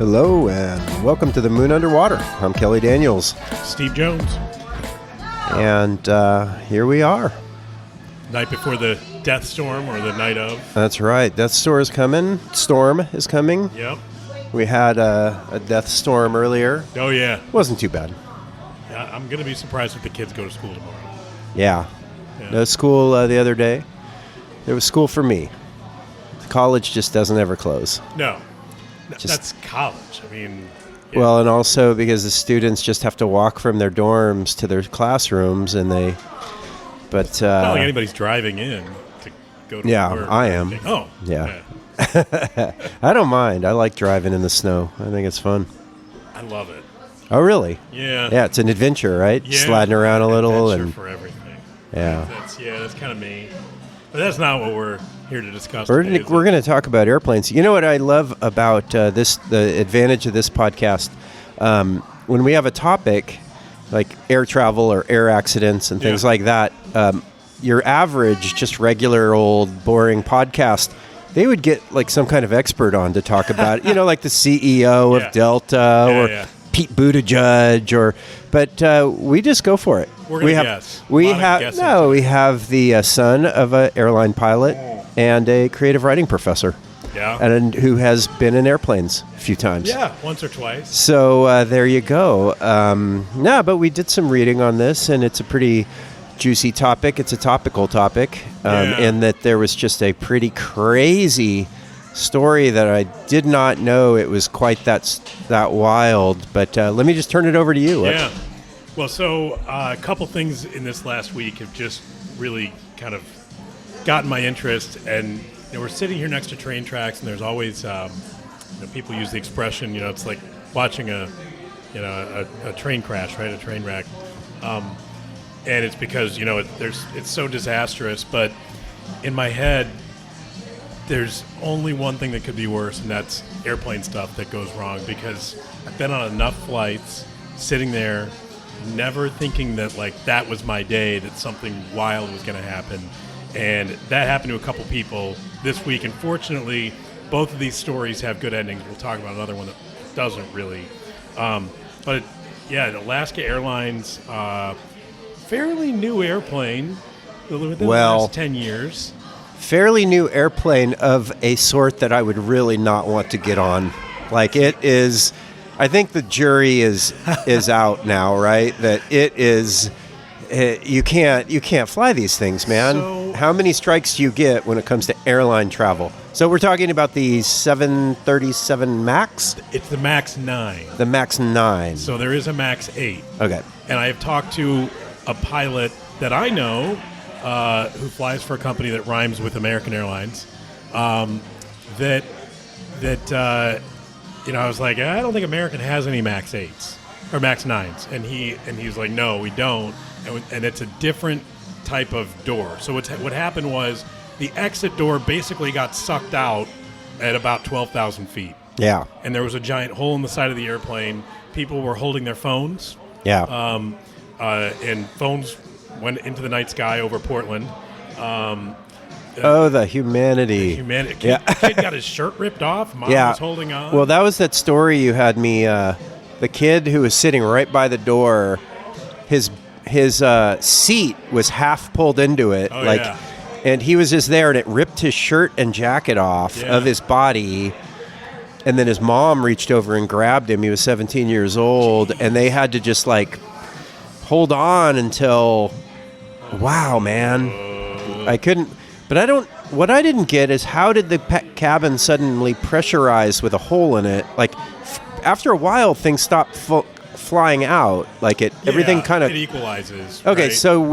Hello and welcome to the Moon Underwater. I'm Kelly Daniels. Steve Jones. And here we are. Night before the death storm or the night of. That's right. Death storm is coming. Yep. We had a death storm earlier. Oh, yeah. Wasn't too bad. Yeah, I'm going to be surprised if the kids go to school tomorrow. Yeah. No school the other day. There was school for me. College just doesn't ever close. No. That's college. I mean... Yeah. Well, and also because the students just have to walk from their dorms to their classrooms, and they... But... not like anybody's driving in to go to work. Yeah, I am. Oh. Yeah. I don't mind. I like driving in the snow. I think it's fun. I love it. Oh, really? Yeah. Yeah, it's an adventure, right? Yeah. Sliding around a little. Adventure for everything. Yeah. That's kind of me. But that's not what we're here to discuss We're today, going to talk about airplanes. You know what I love about the advantage of this podcast? When we have a topic like air travel or air accidents and things like that, your average, just regular old boring podcast, they would get like some kind of expert on to talk about it. You know, like the CEO of Delta or Pete Buttigieg, but we just go for it. We're going to guess. We have the son of an airline pilot and a creative writing professor. Yeah. And who has been in airplanes a few times. Yeah, once or twice. So there you go. But we did some reading on this, and it's a pretty juicy topic. It's a topical topic, in that there was just a pretty crazy story that I did not know it was quite that wild. But let me just turn it over to you. Yeah. Well, so a couple things in this last week have just really kind of gotten my interest. And we're sitting here next to train tracks, and there's always people use the expression, it's like watching a train crash, right? A train wreck. And it's because it's so disastrous. But in my head, there's only one thing that could be worse, and that's airplane stuff that goes wrong, because I've been on enough flights sitting there never thinking that that was my day, that something wild was going to happen. And that happened to a couple people this week. And fortunately, both of these stories have good endings. We'll talk about another one that doesn't really. But Alaska Airlines, fairly new airplane within the last 10 years. Fairly new airplane of a sort that I would really not want to get on. It is, I think the jury is out now, right? That it is, you can't fly these things, man. So, how many strikes do you get when it comes to airline travel? So we're talking about the 737 MAX? It's the MAX 9. The MAX 9. So there is a MAX 8. Okay. And I have talked to a pilot that I know who flies for a company that rhymes with American Airlines, that I was like, I don't think American has any MAX 8s or MAX 9s, and he's like, no, we don't, and it's a different type of door. So what happened was the exit door basically got sucked out at about 12,000 feet. Yeah. And there was a giant hole in the side of the airplane. People were holding their phones. Yeah. And phones went into the night sky over Portland. The humanity. Kid got his shirt ripped off. Mom was holding on. Well, that was that story you had me. The kid who was sitting right by the door, his seat was half pulled into it. And he was just there, and it ripped his shirt and jacket off of his body. And then his mom reached over and grabbed him. He was 17 years old, and they had to just hold on until, wow, man. I couldn't, but what I didn't get is how did the cabin suddenly pressurize with a hole in it? After a while, things stopped flying out. Everything kind of... it equalizes. Okay, right? so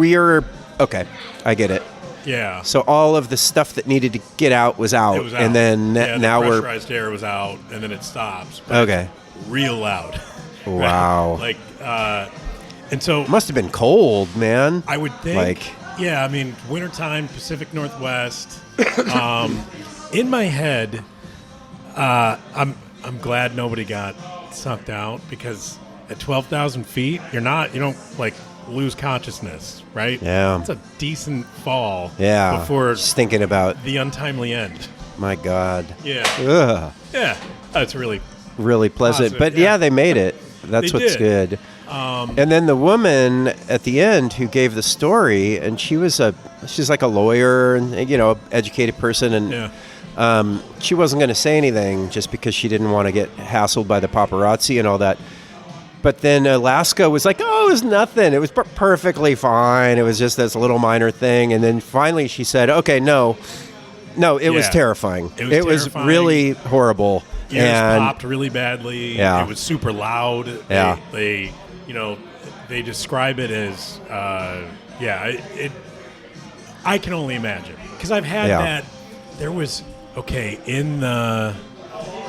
okay, I get it. Yeah. So all of the stuff that needed to get out was out. It was out. And then now the pressurized air was out, and then it stops. Okay. Real loud. Wow. And so... It must have been cold, man. I would think. Yeah, I mean, wintertime, Pacific Northwest. In my head, I'm glad nobody got sucked out, because at 12,000 feet, you don't lose consciousness, right? Yeah. It's a decent fall. Yeah. Before just thinking about the untimely end. My God. Yeah. Ugh. Yeah. It's really really pleasant. Positive, But yeah, they made it. That's They what's did. good. And then the woman at the end who gave the story, and she's like a lawyer and educated person, and she wasn't going to say anything just because she didn't want to get hassled by the paparazzi and all that. But then Alaska was like, "Oh, it was nothing. It was perfectly fine. It was just this little minor thing." And then finally she said, "Okay, no, it was terrifying. It was really horrible. Ears popped really badly. Yeah. It was super loud. Yeah. They describe it as, I can only imagine. Because I've had that. There was, in the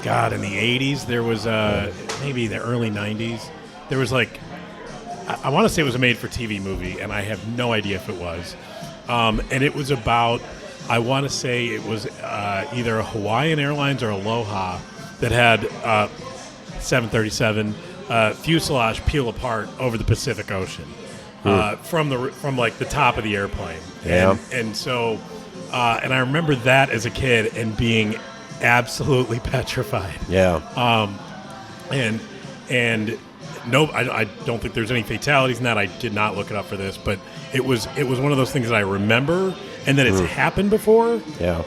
80s, there was, maybe the early 90s, there was I want to say it was a made-for-TV movie, and I have no idea if it was. And it was about, I want to say it was either Hawaiian Airlines or Aloha that had 737 fuselage peel apart over the Pacific Ocean from the top of the airplane. Yeah. And so, and I remember that as a kid and being absolutely petrified. Yeah. And no, I don't think there's any fatalities in that. I did not look it up for this, but it was one of those things that I remember and that it's happened before. Yeah.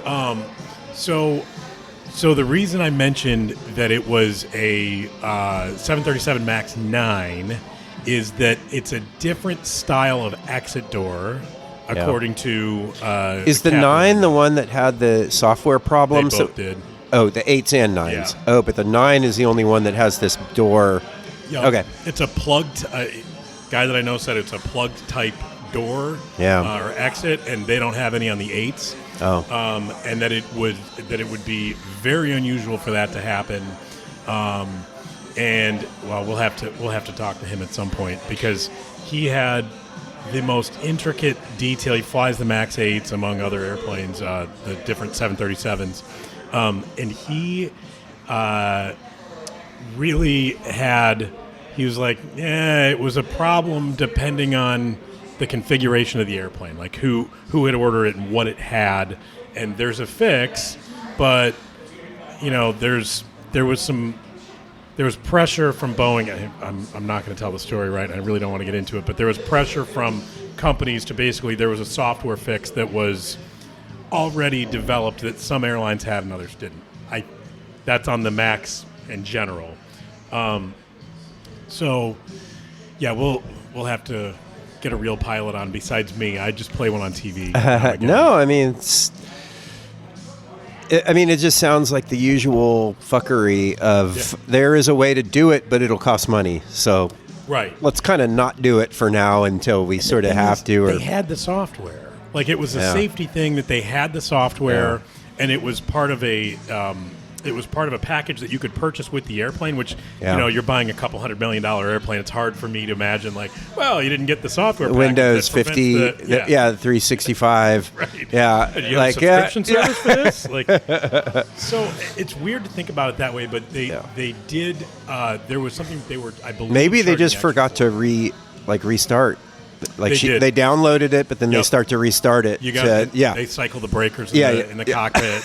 So the reason I mentioned that it was a 737 MAX 9 is that it's a different style of exit door, according to is the 9 the one that had the software problems? They both did. Oh, the 8s and 9s. Yeah. Oh, but the 9 is the only one that has this door. Yeah, okay. It's a plugged guy that I know said it's a plugged type door or exit, and they don't have any on the 8s. Oh. And that it would be very unusual for that to happen. And well, we'll have to talk to him at some point because he had the most intricate detail. He flies the MAX 8s among other airplanes, the different 737s, and he really had. He was like, it was a problem depending on the configuration of the airplane, like who had ordered it and what it had, and there's a fix, but there was pressure from Boeing. I'm not going to tell the story right. I really don't want to get into it, but there was pressure from companies to basically there was a software fix that was already developed that some airlines had and others didn't. That's on the MAX in general. So yeah, we'll have to get a real pilot on besides me. I just play one on TV. No, I mean, it just sounds like the usual fuckery of there is a way to do it, but it'll cost money. So let's kind of not do it for now until we sort of have to. They had the software. Like it was a safety thing that they had the software, and it was part of a package that you could purchase with the airplane, which, you're buying a couple $100 million airplane. It's hard for me to imagine, you didn't get the software package. Windows 50, the 365. Right. Yeah. Do you have a subscription service for this? So it's weird to think about it that way, but they did, there was something they were, I believe. Maybe they just forgot to restart. They downloaded it, but then they start to restart it. They cycle the breakers in the cockpit,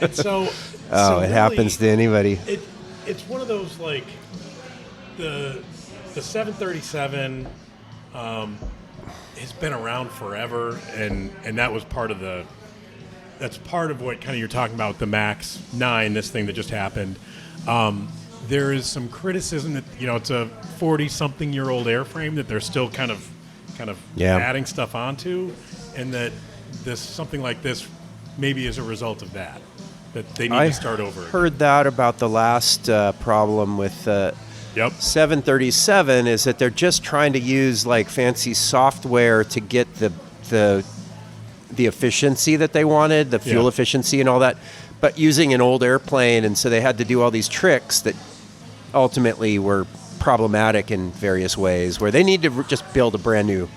And so it really, happens to anybody. It's one of those the 737 has been around forever, and that was part of that's part of what kind of you're talking about with the MAX 9, this thing that just happened. There is some criticism that it's a 40-something-year-old airframe that they're still kind of adding stuff onto, and that something like this maybe is a result of that they need to start over. I heard that about the last problem with 737 is that they're just trying to use fancy software to get the efficiency that they wanted, the fuel efficiency and all that, but using an old airplane, and so they had to do all these tricks that ultimately were problematic in various ways, where they need to just build a brand new.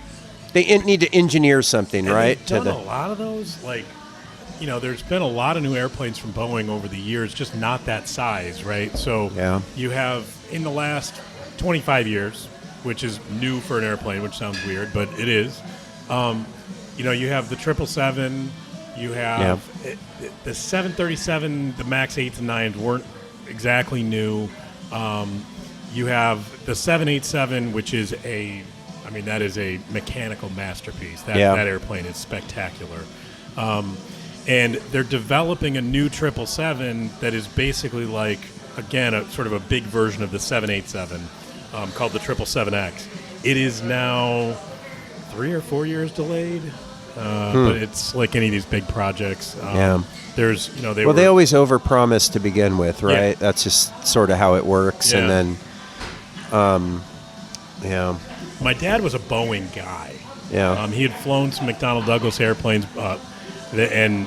They need to engineer something, and right? They've done a lot of those. There's been a lot of new airplanes from Boeing over the years, just not that size, right? So you have in the last 25 years, which is new for an airplane, which sounds weird, but it is. You have the 777. You have the 737, the MAX 8s and 9s weren't exactly new. You have the 787, which is that is a mechanical masterpiece. That airplane is spectacular. And they're developing a new 777 that is basically like, again, a sort of a big version of the 787 called the 777X. It is now 3 or 4 years delayed, but it's like any of these big projects. There's, they always overpromise to begin with, right? Yeah. That's just sort of how it works. Yeah. And then, my dad was a Boeing guy. Yeah. He had flown some McDonnell Douglas airplanes, and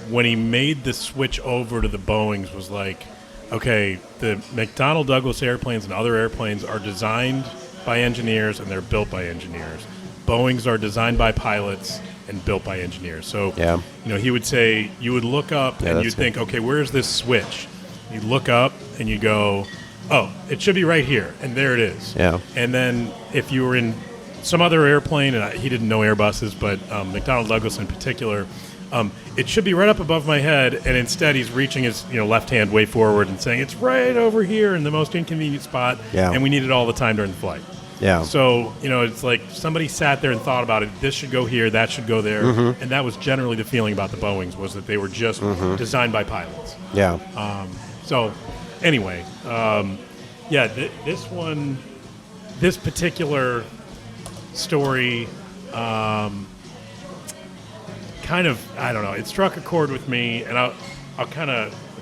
when he made the switch over to the Boeings, was like, okay, the McDonnell Douglas airplanes and other airplanes are designed by engineers and they're built by engineers. Boeings are designed by pilots and built by engineers. So, he would say, you would look up and you'd think, okay, where's this switch? You'd look up and you go, oh, it should be right here, and there it is. Yeah. And then if you were in some other airplane, and he didn't know Airbuses, but McDonnell Douglas in particular, it should be right up above my head, and instead he's reaching his left hand way forward and saying, it's right over here in the most inconvenient spot, and we need it all the time during the flight. Yeah. So, it's like somebody sat there and thought about it. This should go here, that should go there. Mm-hmm. And that was generally the feeling about the Boeings, was that they were just designed by pilots. Yeah. So, anyway, this particular story, kind of, I don't know, it struck a chord with me, and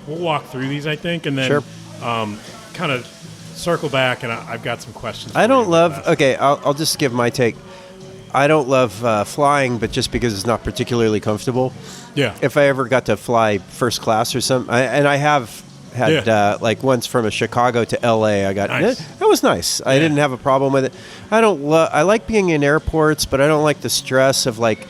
we'll walk through these, I think, and then kind of circle back, and I've got some questions. I'll just give my take. I don't love flying, but just because it's not particularly comfortable. Yeah. If I ever got to fly first class or something, and I have had like once from Chicago to LA, I got nice. That was nice. I didn't have a problem with it. I like being in airports, but I don't like the stress of like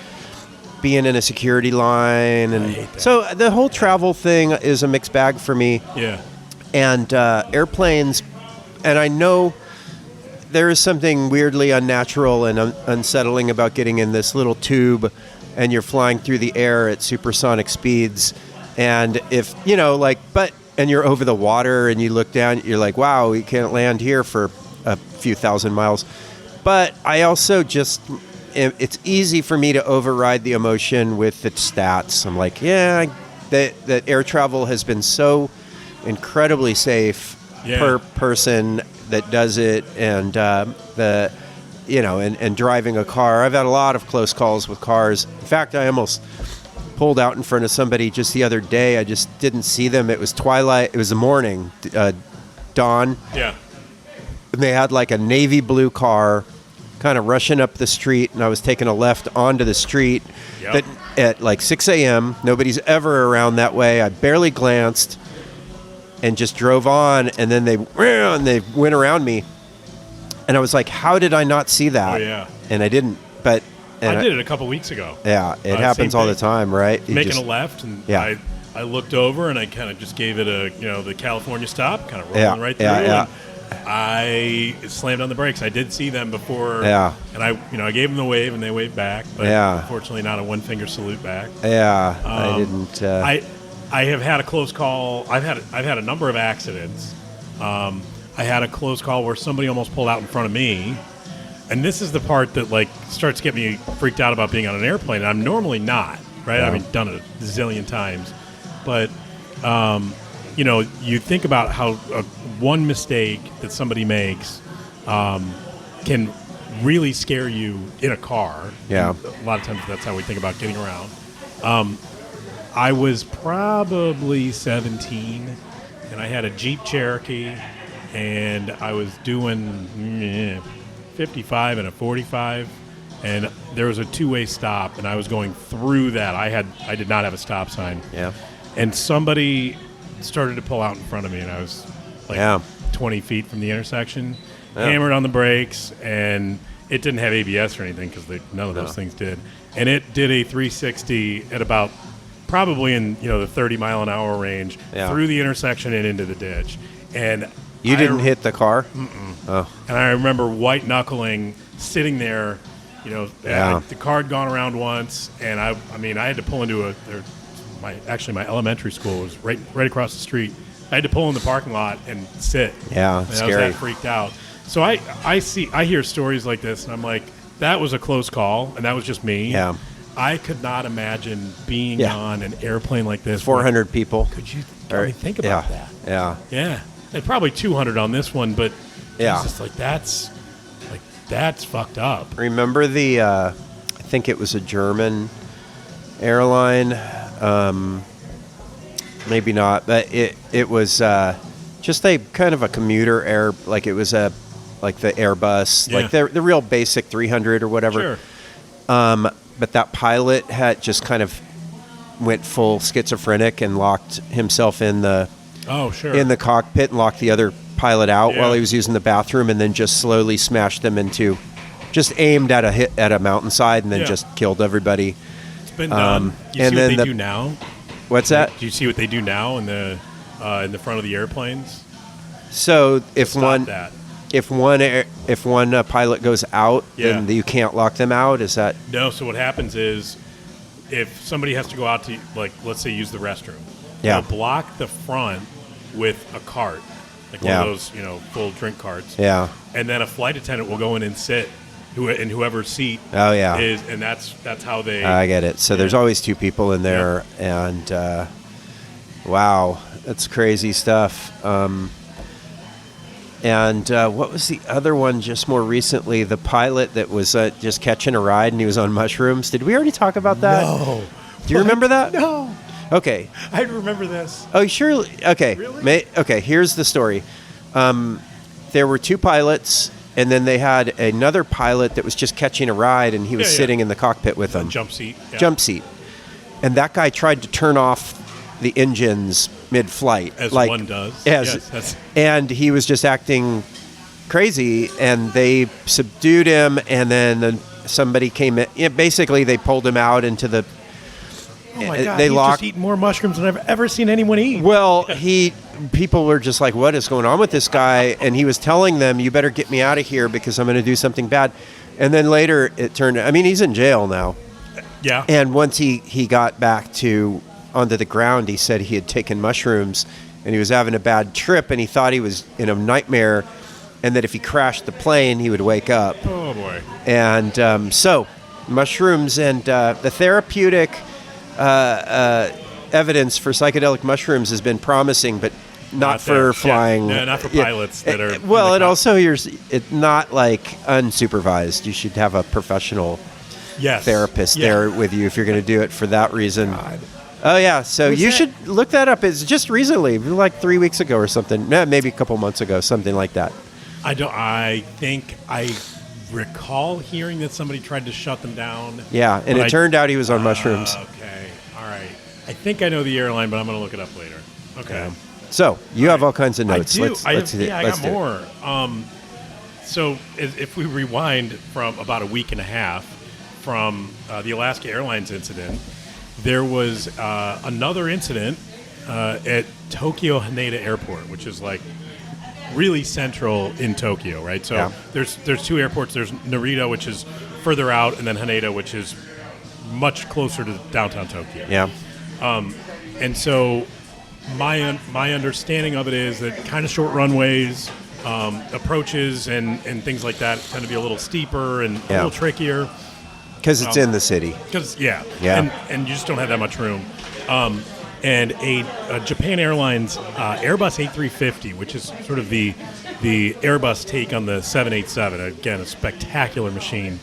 being in a security line, and so the whole travel thing is a mixed bag for me. Yeah. And airplanes, and I know there is something weirdly unnatural and unsettling about getting in this little tube and you're flying through the air at supersonic speeds, and if and you're over the water and you look down, you're like, wow, we can't land here for a few thousand miles. But I also it's easy for me to override the emotion with the stats. I'm like, that air travel has been so incredibly safe per person that does it, and and driving a car. I've had a lot of close calls with cars. In fact, I almost pulled out in front of somebody just the other day. I just didn't see them. It was twilight. It was the morning, dawn. Yeah. And they had like a navy blue car kind of rushing up the street, and I was taking a left onto the street at like 6 a.m. Nobody's ever around that way. I barely glanced and just drove on, and then they went around me. And I was like, how did I not see that? Oh, yeah. And I didn't. But I did it a couple weeks ago. Yeah, it happens all the time, right? Making a left, and I looked over, and I kind of just gave it the California stop, kind of rolling right through. And I slammed on the brakes. I did see them before. Yeah. And I gave them the wave, and they waved back. But unfortunately, not a one-finger salute back. Yeah, I didn't. I have had a close call. I've had a number of accidents. I had a close call where somebody almost pulled out in front of me, and this is the part that like starts to get me freaked out about being on an airplane. And I'm normally not, right? Yeah. I've done it a zillion times, but you think about how one mistake that somebody makes can really scare you in a car. Yeah, and a lot of times that's how we think about getting around. I was probably 17, and I had a Jeep Cherokee, and I was doing 55 and a 45, and there was a two-way stop, and I was going through that. I did not have a stop sign. Yeah. And somebody started to pull out in front of me, and I was like 20 feet from the intersection, hammered on the brakes, and it didn't have ABS or anything because none of those things did. And it did a 360 at about probably in the 30-mile-an-hour range through the intersection and into the ditch. And you didn't hit the car? Mm-mm. Oh. And I remember white-knuckling, sitting there. The car had gone around once, and I had to pull into my elementary school was right across the street. I had to pull in the parking lot and sit. Yeah, and scary. I was that freaked out. So I hear stories like this, and I'm like, that was a close call, and that was just me. Yeah. I could not imagine being on an airplane like this. 400 people. Could you think about that? Yeah. Yeah. And probably 200 on this one, but Jesus, that's fucked up. Remember the, I think it was a German airline, maybe not, but it was just a kind of a commuter like it was like the Airbus, like the real basic 300 or whatever. Sure. But that pilot had just kind of went full schizophrenic and locked himself in the cockpit and locked the other pilot out while he was using the bathroom, and then just slowly smashed them into, just aimed at a mountainside and then just killed everybody. It's been done. You see what they do now? What's that? Do you see what they do now in the front of the airplanes? So if one pilot goes out, then you can't lock them out? Is that? No, so what happens is if somebody has to go out to, like, let's say, use the restroom, they'll block the front with a cart, like one of those, full drink carts. Yeah. And then a flight attendant will go in and sit in whoever's seat is, and that's how they... I get it. So there's always two people in there, and wow, that's crazy stuff. And what was the other one just more recently? The pilot that was just catching a ride and he was on mushrooms. Did we already talk about that? No. Do you remember that? No. Okay. I remember this. Oh, surely. Okay. Really? Okay, here's the story. There were two pilots, and then they had another pilot that was just catching a ride, and he was sitting in the cockpit with them. Jump seat. Yeah. Jump seat. And that guy tried to turn off the engines mid-flight, as one does. And he was just acting crazy, and they subdued him, and then somebody came in. Basically, they pulled him out into the. Oh my God! He's just eaten more mushrooms than I've ever seen anyone eat. Well, people were just like, "What is going on with this guy?" And he was telling them, "You better get me out of here because I'm going to do something bad." And then later, it turned. I mean, he's in jail now. Yeah. And once he got back onto the ground, he said he had taken mushrooms and he was having a bad trip, and he thought he was in a nightmare, and that if he crashed the plane, he would wake up. Oh, boy. And so mushrooms and the therapeutic evidence for psychedelic mushrooms has been promising, but not for flying. No, not for pilots that are... Well, and also it's not like unsupervised. You should have a professional therapist there with you if you're going to do it for that reason. God. Oh, yeah. So you should look that up. It's just recently, like 3 weeks ago or something. Maybe a couple months ago, something like that. I think I recall hearing that somebody tried to shut them down. Yeah, and it turned out he was on mushrooms. Okay. All right. I think I know the airline, but I'm going to look it up later. Okay. Yeah. So you have all kinds of notes. I do. I got more. So if we rewind from about a week and a half from the Alaska Airlines incident, there was another incident at Tokyo Haneda Airport, which is like really central in Tokyo, right? So there's two airports. There's Narita, which is further out, and then Haneda, which is much closer to downtown Tokyo. Yeah. And so my understanding of it is that kind of short runways, approaches and things like that tend to be a little steeper and a little trickier. Because it's in the city. And you just don't have that much room. And a Japan Airlines Airbus A350, which is sort of the Airbus take on the 787, again, a spectacular machine,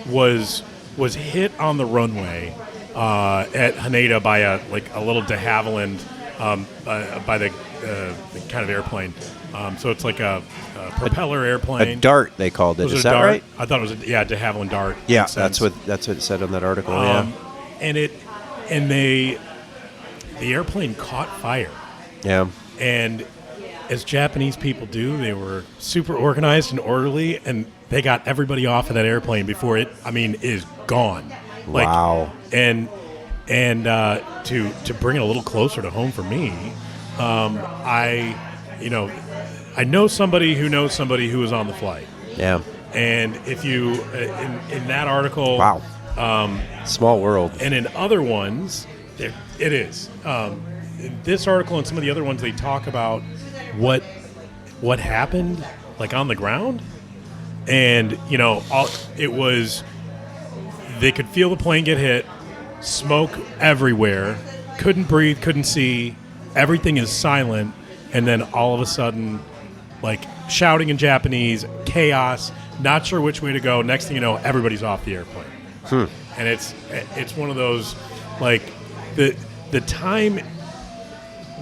was hit on the runway at Haneda by a little de Havilland by the kind of airplane. So it's like a propeller airplane. A dart, they called it. Is that dart? right? I thought it was de Havilland dart. Yeah, that's what it said on that article. And the airplane caught fire. Yeah. And as Japanese people do, they were super organized and orderly, and they got everybody off of that airplane before it is gone. Wow. And to bring it a little closer to home for me, I know somebody who knows somebody who was on the flight. Yeah. And if you in that article, wow, small world. And in other ones, It is. In this article and some of the other ones, they talk about what happened, like on the ground, and it was they could feel the plane get hit, smoke everywhere, couldn't breathe, couldn't see, everything is silent, and then all of a sudden, like shouting in Japanese, chaos, not sure which way to go. Next thing you know, everybody's off the airplane, and it's one of those like the time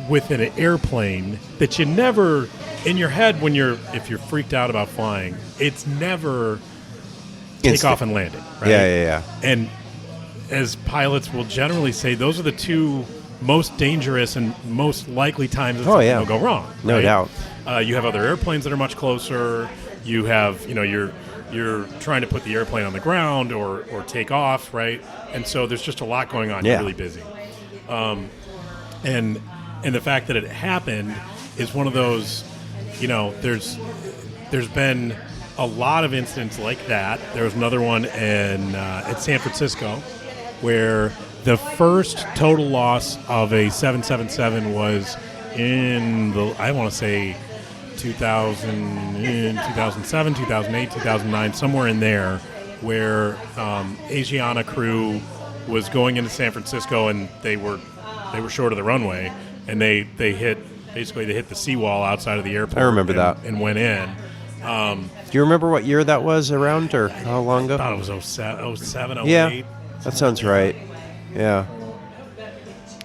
with an airplane that you never in your head if you're freaked out about flying, it's never takeoff and landing, right? Yeah. And as pilots will generally say, those are the two most dangerous and most likely times that something will go wrong. No right? doubt. You have other airplanes that are much closer. You have, you're trying to put the airplane on the ground or take off, right? And so there's just a lot going on. You're really busy. And the fact that it happened is one of those, there's been a lot of incidents like that. There was another one at San Francisco where the first total loss of a 777 was in I want to say 2007, 2008, 2009, somewhere in there, where Asiana crew was going into San Francisco and they were short of the runway, and they hit the seawall outside of the airport. I remember that. And went in. Do you remember what year that was around, or how long ago? I thought it was 07, 08. Yeah, that sounds right. Yeah.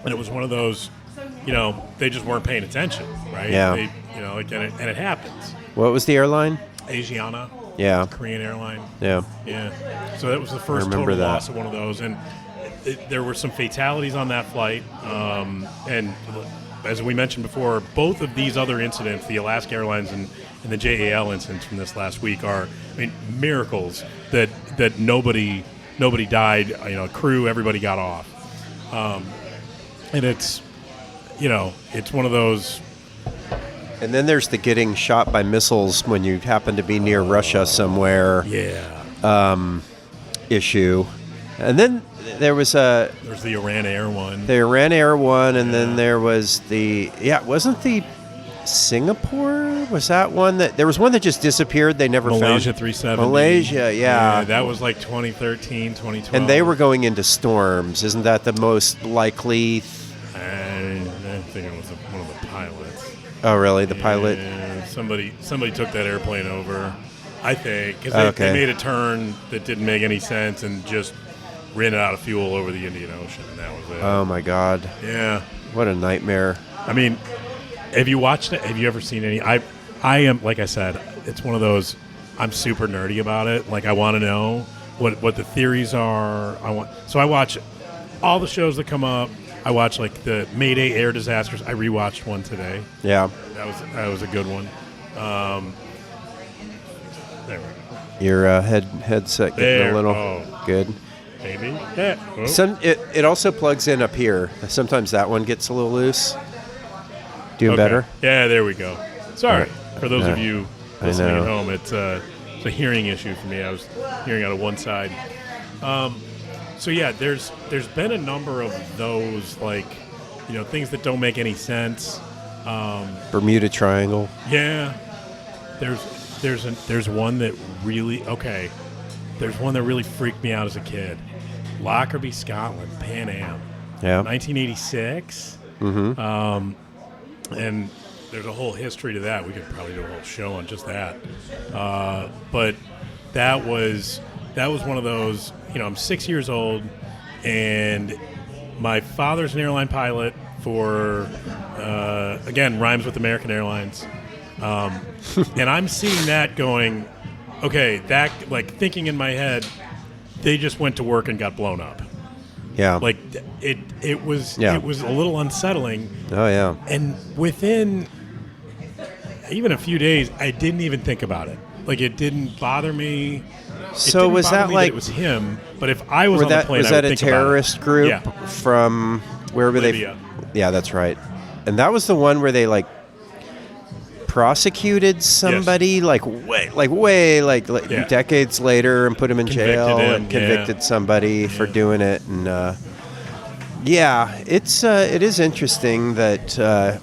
And it was one of those, they just weren't paying attention, right? Yeah. And it happens. What was the airline? Asiana. Yeah. Korean airline. Yeah. Yeah. So that was the first total loss of one of those. And there were some fatalities on that flight. And as we mentioned before, both of these other incidents, the Alaska Airlines and the JAL incidents from this last week are, miracles that nobody died, crew, everybody got off. And it's one of those. And then there's the getting shot by missiles when you happen to be near Russia somewhere. Yeah. Issue. And then there's the Iran Air one. The Iran Air one, and then there was wasn't the Singapore? Was that one there was one that just disappeared? They never Malaysia found 370. Malaysia, yeah. That was like 2013, 2012. And they were going into storms. Isn't that the most likely? I think it was one of the pilots. Oh, really? The pilot? Somebody took that airplane over, I think, because they made a turn that didn't make any sense and just ran out of fuel over the Indian Ocean, and that was it. Oh, my God. Yeah. What a nightmare. Have you watched it? Have you ever seen any? I am, like I said, it's one of those, I'm super nerdy about it. Like, I want to know what the theories are. So I watch all the shows that come up. I watch like the Mayday air disasters. I rewatched one today. Yeah. That was a good one. There we go. Your headset getting a little good. Maybe. Yeah. Oh. It also plugs in up here. Sometimes that one gets a little loose. Doing better? Yeah, there we go. Sorry. For those of you listening at home, it's a hearing issue for me. I was hearing out of one side. So yeah, there's been a number of those, like, things that don't make any sense. Bermuda Triangle. Yeah. There's one that really There's one that really freaked me out as a kid. Lockerbie, Scotland, Pan Am. Yeah. 1986. Mm-hmm. And there's a whole history to that. We could probably do a whole show on just that. But that was one of those, I'm 6 years old, and my father's an airline pilot for, again, rhymes with American Airlines. And I'm seeing that going, okay, that, like, thinking in my head, they just went to work and got blown up. Yeah. Like, it was a little unsettling. Oh, yeah. And within even a few days, I didn't even think about it. Like, it didn't bother me. So was that like it was him? But if I was on the plane, was I would that a think terrorist group from wherever Libya. Yeah, that's right. And that was the one where they like prosecuted somebody decades later and put him in jail and convicted somebody for doing it. And Yeah, it is interesting that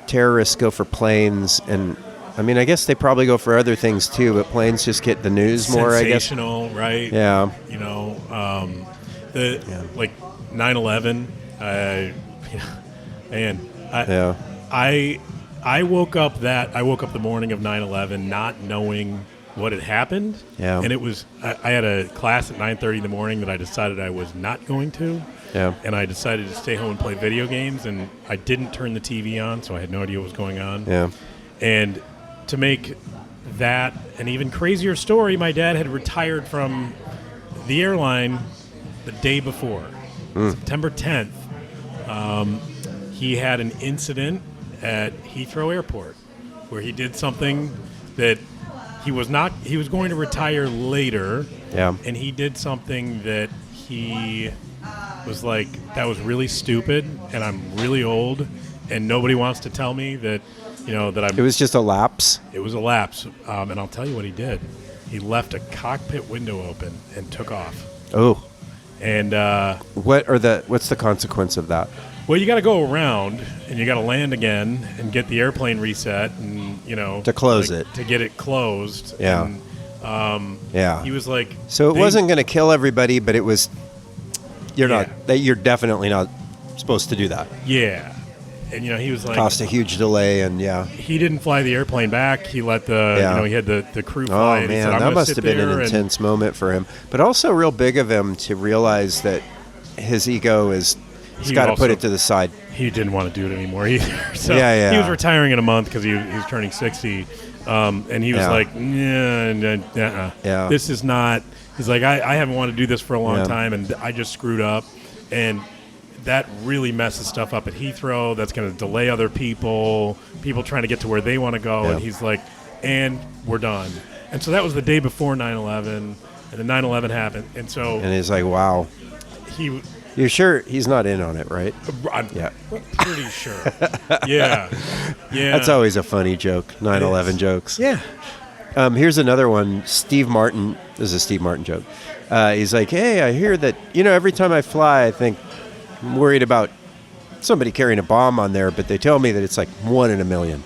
terrorists go for planes, and I mean, I guess they probably go for other things too, but planes just get the news more, I guess. Sensational, right? Yeah. You know, like 9/11. Man, I woke up the morning of 9/11 not knowing what had happened. Yeah. And it was I had a class at 9:30 in the morning that I decided I was not going to. Yeah. And I decided to stay home and play video games, and I didn't turn the TV on, so I had no idea what was going on. Yeah. And to make that an even crazier story, my dad had retired from the airline the day before, September 10th. He had an incident at Heathrow Airport where he did something that he was going to retire later. Yeah. And he did something that he was like, that was really stupid, and I'm really old, and nobody wants to tell me that, that I'm... It was just a lapse? It was a lapse. And I'll tell you what he did. He left a cockpit window open and took off. Oh. And what's the consequence of that? Well, you got to go around and you got to land again and get the airplane reset and to close it, to get it closed. Yeah. And, yeah. He was like, so it wasn't going to kill everybody, but it was. You're definitely not supposed to do that. Yeah. And he was like, caused a huge delay, and he didn't fly the airplane back. He let he had the crew fly. Oh man, that must have been an intense moment for him, but also real big of him to realize that his ego is. He's got to put it to the side. He didn't want to do it anymore either. So yeah. He was retiring in a month because he was turning 60, and he was like, nah. This is not. He's like, I haven't wanted to do this for a long time, and I just screwed up, and that really messes stuff up at Heathrow. That's going to delay other people trying to get to where they want to go. Yeah. And he's like, and we're done. And so that was the day before 9/11, and then 9/11 happened. And he's like, wow. You're sure he's not in on it, right? I'm pretty sure. Yeah. That's always a funny joke, 9/11 jokes. Yeah. Here's another one. Steve Martin. This is a Steve Martin joke. He's like, hey, I hear that, every time I fly, I think I'm worried about somebody carrying a bomb on there, but they tell me that it's like 1 in a million.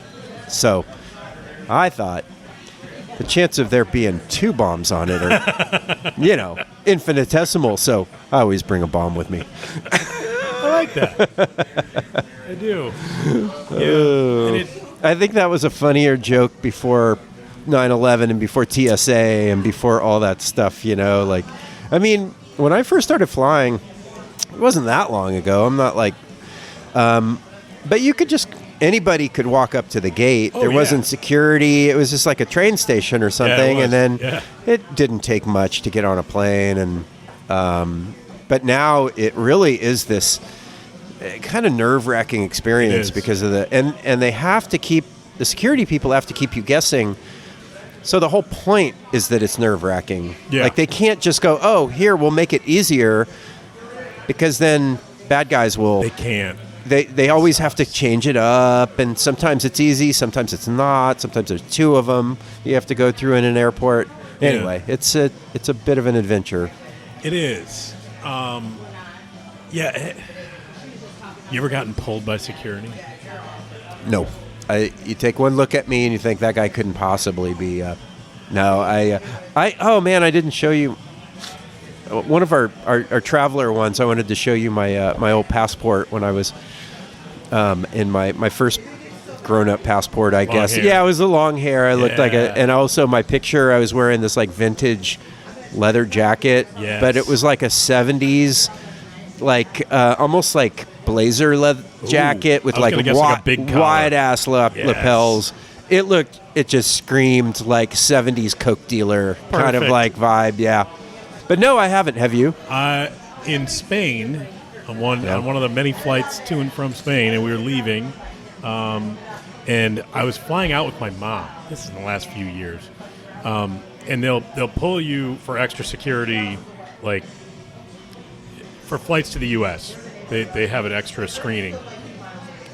So I thought the chance of there being 2 bombs on it are, infinitesimal. So I always bring a bomb with me. I like that. I do. I think that was a funnier joke before 9/11 and before TSA and before all that stuff, when I first started flying, it wasn't that long ago. I'm not like, but anybody could walk up to the gate. There wasn't security. It was just like a train station or something. And then it didn't take much to get on a plane. And, but now it really is this kind of nerve-wracking experience because of and they have to the security people have to keep you guessing. So the whole point is that it's nerve-wracking. Yeah. Like they can't just go, oh, here, we'll make it easier, because then bad guys will. They can't. They always have to change it up, and sometimes it's easy, sometimes it's not. Sometimes there's 2 of them you have to go through in an airport. Anyway, it's a bit of an adventure. It is. You ever gotten pulled by security? No. You take one look at me and you think that guy couldn't possibly be. No, oh man, I didn't show you. One of our traveler ones, I wanted to show you my old passport when I was in my first grown-up passport, I guess. Hair. Yeah, it was the long hair. I looked like and also my picture, I was wearing this like vintage leather jacket, but it was like a 70s, like almost like blazer leather jacket with like wide ass lapels. It just screamed like 70s Coke dealer kind of like vibe. Yeah. But no, I haven't. Have you? In Spain, on one of the many flights to and from Spain, and we were leaving, and I was flying out with my mom. This is in the last few years, and they'll pull you for extra security, like for flights to the U.S. They have an extra screening,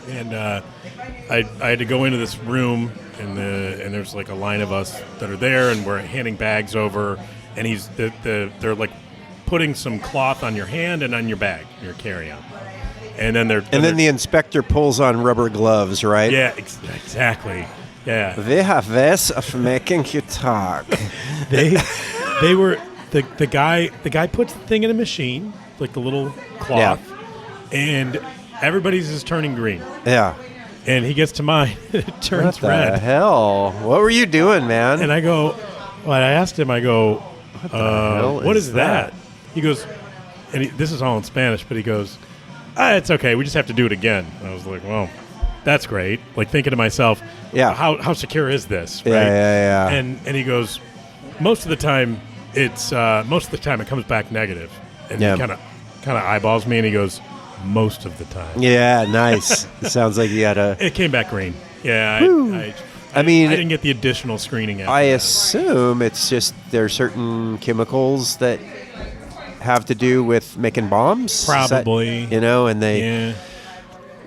and I had to go into this room, and there's like a line of us that are there, and we're handing bags over. And they're like putting some cloth on your hand and on your bag, your carry-on. And then the inspector pulls on rubber gloves, right? Yeah, exactly. Yeah. We have ways of making you talk. They were the guy puts the thing in a machine, like the little cloth, and everybody's is turning green. Yeah. And he gets to mine, it turns red. What the hell? What were you doing, man? And I asked him, what is that? He goes, this is all in Spanish, but he goes, it's okay, we just have to do it again. And I was like, well, that's great. Like thinking to myself, how secure is this? Right? Yeah. And he goes, most of the time it comes back negative. And he kind of eyeballs me and he goes, most of the time. Yeah, nice. It sounds like you had It came back green. Yeah, I didn't get the additional screening. I assume it's just there are certain chemicals that have to do with making bombs. Probably. And they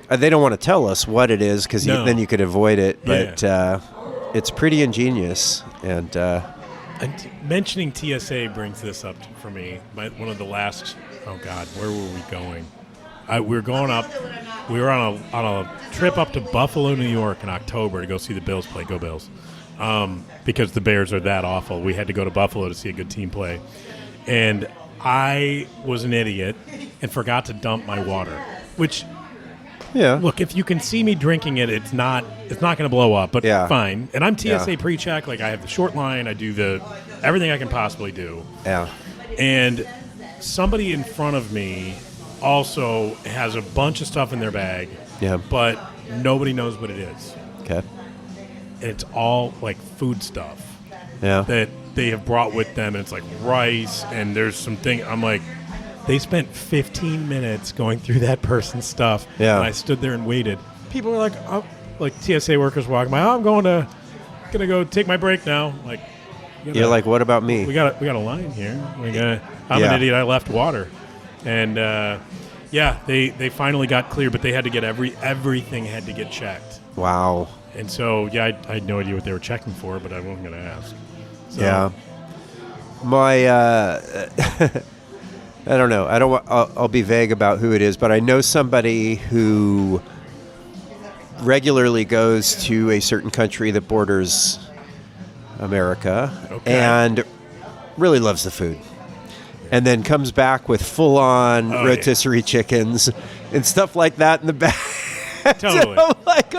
don't want to tell us what it is because then you could avoid it. But it's pretty ingenious. And mentioning TSA brings this up for me. One of the last. Oh God, where were we going? We were on a trip up to Buffalo, New York in October to go see the Bills play. Go Bills. Because the Bears are that awful. We had to go to Buffalo to see a good team play. And I was an idiot and forgot to dump my water. Which, look, if you can see me drinking it, it's not going to blow up, but fine. And I'm TSA pre-check. Like, I have the short line. I do everything I can possibly do. Yeah. And somebody in front of me also has a bunch of stuff in their bag, but nobody knows what it is. Okay. And it's all like food stuff that they have brought with them, and it's like rice, and there's something. I'm like, they spent 15 minutes going through that person's stuff, and I stood there and waited. People were like, like TSA workers walking by, I'm gonna go take my break now. Like, you're like, what about me? We got a line here. I'm an idiot. I left water. And they finally got clear, but they had to get everything had to get checked. Wow. And so I had no idea what they were checking for, but I wasn't going to ask. So. Yeah. My I don't know. I'll be vague about who it is, but I know somebody who regularly goes to a certain country that borders America and really loves the food. And then comes back with full-on rotisserie chickens and stuff like that in the back. Totally. I'm like,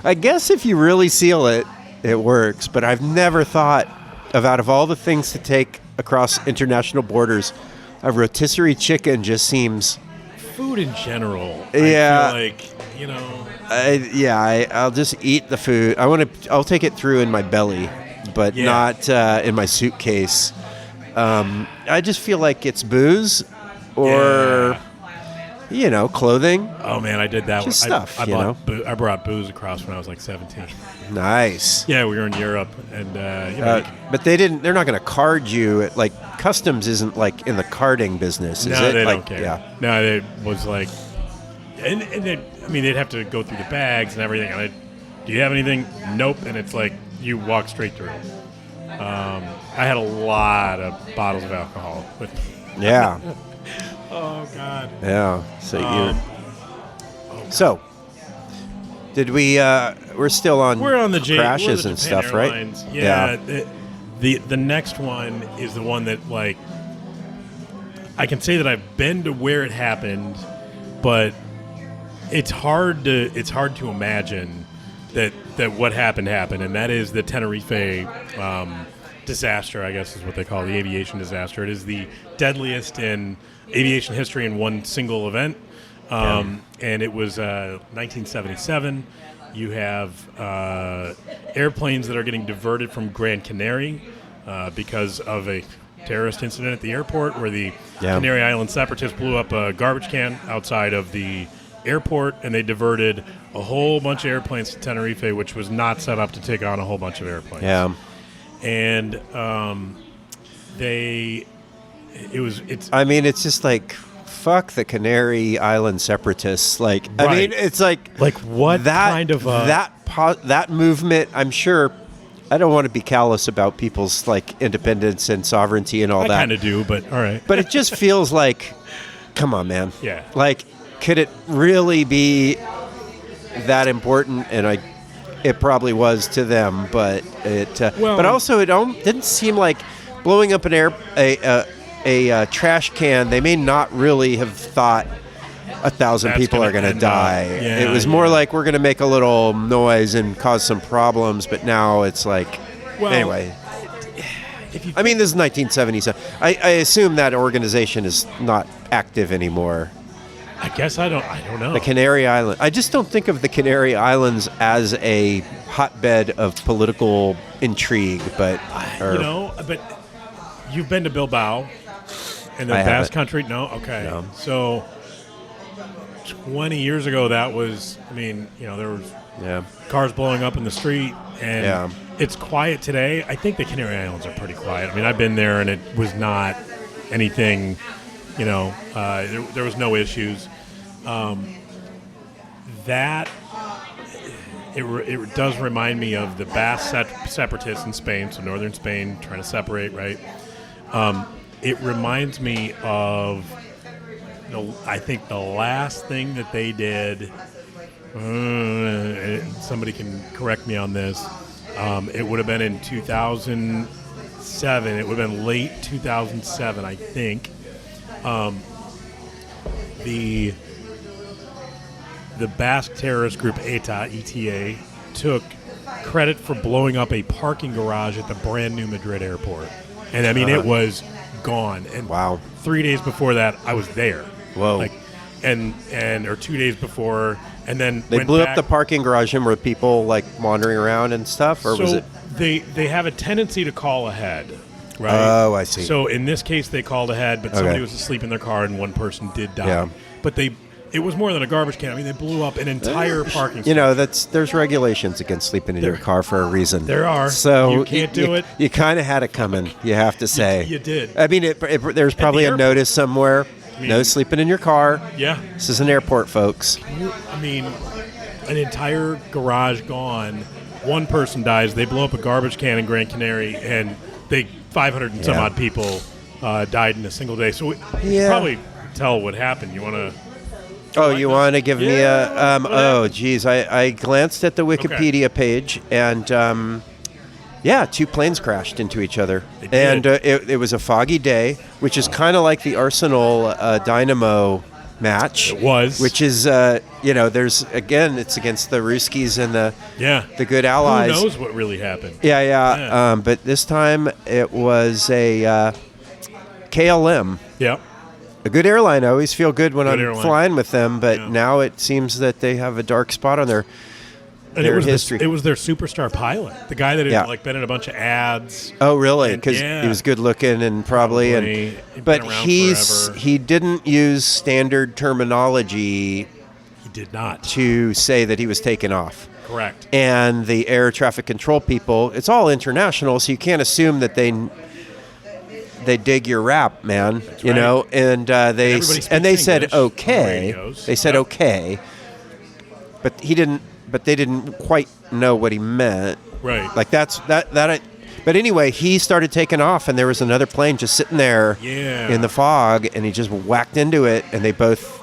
I guess if you really seal it, it works. But I've never thought of, out of all the things to take across international borders, a rotisserie chicken just seems... Food in general. Yeah. I feel like, I'll just eat the food. I'll take it through in my belly, but not in my suitcase. I just feel like it's booze or, clothing. Oh, man, I did that. Just stuff, I brought booze across when I was like 17. Nice. Yeah, we were in Europe. And, but they're not going to card you. Like, customs isn't like in the carding business, is it? They like, don't care. Yeah. No, it was like, and they'd have to go through the bags and everything. And do you have anything? Nope. And it's like, you walk straight through. I had a lot of bottles of alcohol with me. Yeah. Oh, God. Yeah. So did we? We're still on. We're on the crashes and Japan stuff, Airlines. right? Yeah. The next one is the one that, like, I can say that I've been to where it happened, but it's hard to imagine that what happened, and that is the Tenerife disaster, I guess is what they call the aviation disaster. It is the deadliest in aviation history in one single event, and it was 1977. You have airplanes that are getting diverted from Gran Canary because of a terrorist incident at the airport where the Canary Island separatists blew up a garbage can outside of the airport, and they diverted a whole bunch of airplanes to Tenerife, which was not set up to take on a whole bunch of airplanes. Yeah. And it's just like, fuck the Canary Island separatists. Like, right. I mean, it's like what kind of that movement. I'm sure. I don't want to be callous about people's like independence and sovereignty and all that. I kind of do, but all right. But it just feels like, come on, man. Yeah. Like, could it really be that important? And it probably was to them, but but also it didn't seem like blowing up a trash can. They may not really have thought 1,000 people are going to die. It was more like we're going to make a little noise and cause some problems, but now it's like, anyway. I mean, this is 1977. I assume that organization is not active anymore. I guess I don't know. The Canary Islands. I just don't think of the Canary Islands as a hotbed of political intrigue, but but you've been to Bilbao in the Basque Country? No? Okay. No. So 20 years ago, that was, there was cars blowing up in the street, and it's quiet today. I think the Canary Islands are pretty quiet. I've been there, and it was not anything, there was no issues. It does remind me of the Basque separatists in Spain, so northern Spain trying to separate, right? It reminds me of, I think the last thing that they did, somebody can correct me on this, it would have been in 2007. It would have been late 2007, I think. The Basque terrorist group ETA took credit for blowing up a parking garage at the brand new Madrid airport. And it was gone. And 3 days before that, I was there. Whoa. Or 2 days before, and then they blew up the parking garage and were people wandering around and stuff, or was it? They have a tendency to call ahead, right? Oh, I see. So in this case, they called ahead, but somebody was asleep in their car and one person did die. Yeah. But it was more than a garbage can. They blew up an entire parking space. There's regulations against sleeping in your car for a reason. There are. So you can't do it. You kind of had it coming, you have to say. You did. There's probably a notice somewhere. No sleeping in your car. Yeah. This is an airport, folks. An entire garage gone. One person dies. They blow up a garbage can in Gran Canaria, and 500 and some odd people died in a single day. So you can probably tell what happened. You want to... Oh, you want to give me a... oh, geez. I glanced at the Wikipedia page, and... two planes crashed into each other. And it was a foggy day, which is kind of like the Arsenal Dynamo match. It was. Which is, there's, again, it's against the Ruskies and the good allies. Who knows what really happened? Yeah. But this time it was a KLM. Yeah. A good airline. I always feel good when I'm flying with them, but now it seems that they have a dark spot on their... And it was their superstar pilot, the guy that had been in a bunch of ads. Oh, really? Because he was good looking and probably but he didn't use standard terminology. He did not to say that he was taken off. Correct. And the air traffic control people, it's all international, so you can't assume that they dig your rap, man. That's right. And they said okay. They said okay, but he didn't. But they didn't quite know what he meant. Right. But anyway, he started taking off, and there was another plane just sitting there in the fog, and he just whacked into it, and they both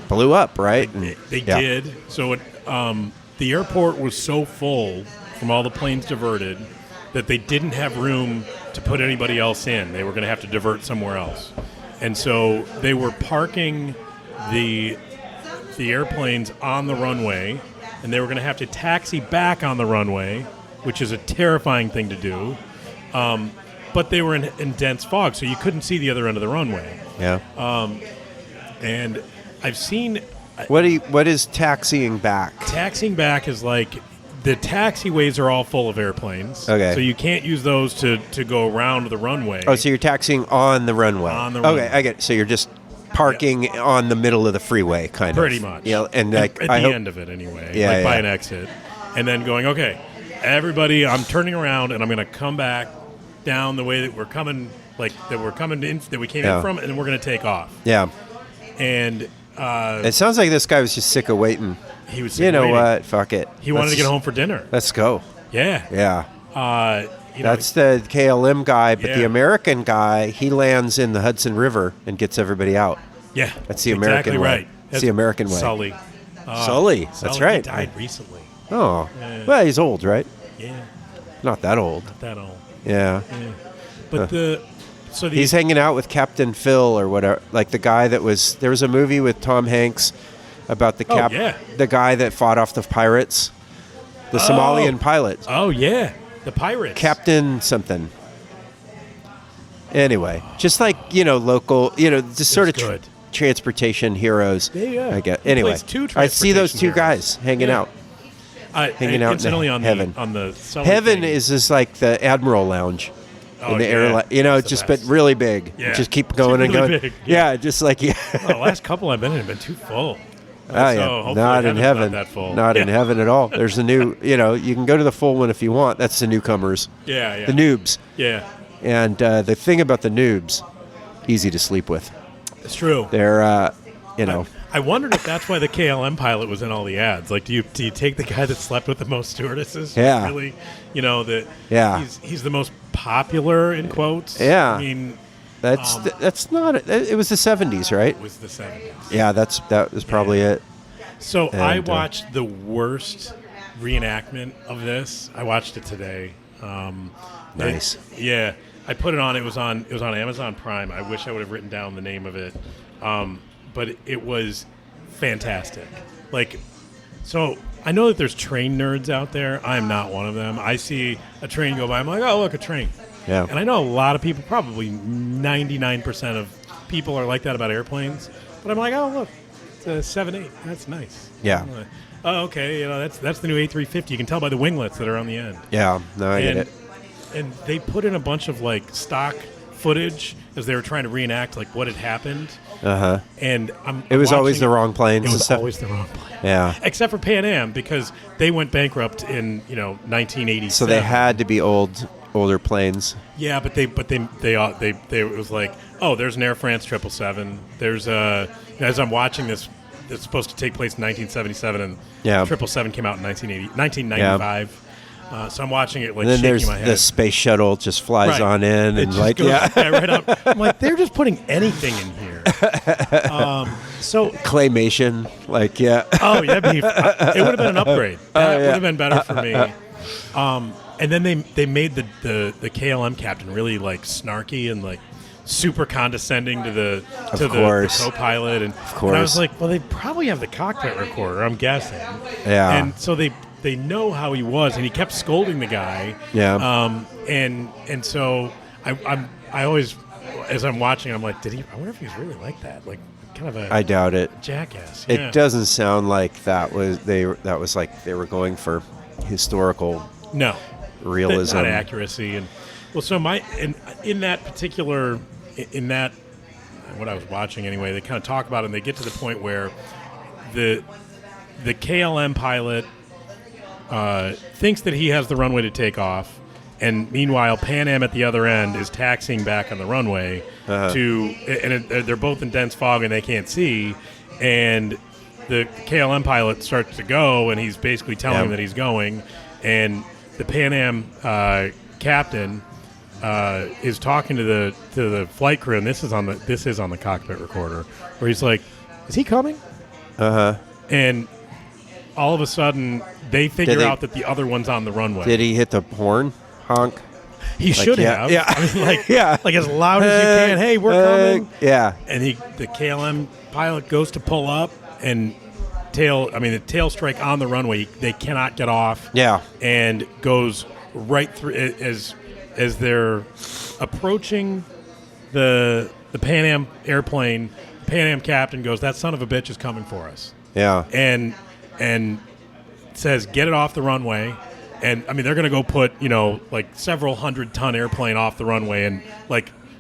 blew up, right? They did. So the airport was so full from all the planes diverted that they didn't have room to put anybody else in. They were going to have to divert somewhere else. And so they were parking the airplanes on the runway, and they were going to have to taxi back on the runway, which is a terrifying thing to do. But they were in dense fog, so you couldn't see the other end of the runway. Yeah. And I've seen... What is taxiing back? Taxiing back is like the taxiways are all full of airplanes. Okay. So you can't use those to go around the runway. Oh, so you're taxiing on the runway. On the runway. Okay, I get it. So you're just... parking on the middle of the freeway, kind of. Pretty much. Yeah, and at the end of it, anyway. By an exit. And then going, okay, everybody, I'm turning around, and I'm going to come back down the way that we're coming, that we came in from, and then we're going to take off. Yeah. And... it sounds like this guy was just sick of waiting. He was sick of waiting. You know what? Fuck it. He wanted to get home for dinner. Let's go. Yeah. Yeah. That's the KLM guy, but the American guy, he lands in the Hudson River and gets everybody out. Yeah, that's the American way. Right. It's the American way. Sully. Sully. That's right. He died recently. Oh. Well, he's old, right? Yeah. Not that old. Not that old. Yeah. But he's hanging out with Captain Phil or whatever. Like the guy that was... There was a movie with Tom Hanks about the the guy that fought off the pirates. The Somalian pilot. Oh, yeah. The pirates. Captain something. Anyway, just like, local, just sort of transportation heroes. Yeah. I guess. Anyway, I see those two guys hanging out. Hanging out in heaven. On the heaven is just like the Admiral Lounge in the airline. But really big. Yeah. Just keep going and going. Big. Yeah, just like the last couple I've been in have been too full. Not in heaven. Not that full. Not in heaven at all. There's a new, you can go to the full one if you want. That's the newcomers. Yeah. The noobs. Yeah. And the thing about the noobs, easy to sleep with. It's true. They're, I wondered if that's why the KLM pilot was in all the ads. Like, do you take the guy that slept with the most stewardesses? Yeah. Really? He's the most popular, in quotes? Yeah. I mean... That's not... It was the 70s, right? It was the 70s. Yeah, that was probably it. So I watched the worst reenactment of this. I watched it today. Nice. I put it on. It was on Amazon Prime. I wish I would have written down the name of it, but it was fantastic. Like, so I know that there's train nerds out there. I am not one of them. I see a train go by. I'm like, oh, look, a train. Yeah. And I know a lot of people, probably 99% of people are like that about airplanes. But I'm like, oh, look, it's a 7.8. That's nice. Yeah. Like, oh, okay. That's the new A350. You can tell by the winglets that are on the end. Yeah. No, I get it. And they put in a bunch of stock footage as they were trying to reenact what had happened. And it was always the wrong planes. It was always the wrong plane. Yeah. Except for Pan Am, because they went bankrupt in 1987. So they had to be older planes. Yeah, but they it was like, oh, there's an Air France 777. There's as I'm watching this, it's supposed to take place in 1977, and 777 came out in 1995. Yeah. So I'm watching it and then shaking my head. The space shuttle just flies on in and right up. I'm like, they're just putting anything in here. So claymation, Oh yeah, it would have been an upgrade. That would have been better for me. And then they made the KLM captain really snarky and super condescending to the co-pilot, and I was like, well, they probably have the cockpit recorder, I'm guessing. Yeah. And so they know how he was, and he kept scolding the guy. Yeah. And so I always, as I'm watching, I'm like, I wonder if he's really like that, kind of a. I doubt it. Jackass. It yeah. doesn't sound like that was they were going for historical. No. Realism. Not accuracy. And well, so in that particular what I was watching anyway, they kind of talk about it, and they get to the point where the KLM pilot thinks that he has the runway to take off, and meanwhile Pan Am at the other end is taxiing back on the runway they're both in dense fog and they can't see, and the KLM pilot starts to go, and he's basically telling him that he's going, and the Pan Am captain is talking to the flight crew, and this is on the cockpit recorder, where he's like, "Is he coming?" And all of a sudden, they figure out that the other one's on the runway. Did he hit the horn? Honk. He should have. Yeah. I mean, as loud as you can. Hey, we're coming. Yeah. And the KLM pilot goes to pull up, and the tail strike on the runway. They cannot get off. Yeah. And goes right through as they're approaching the Pan Am airplane. Pan Am captain goes, "That son of a bitch is coming for us." Yeah. And says, "Get it off the runway." And I mean, they're going to go put several 100-ton airplane off the runway and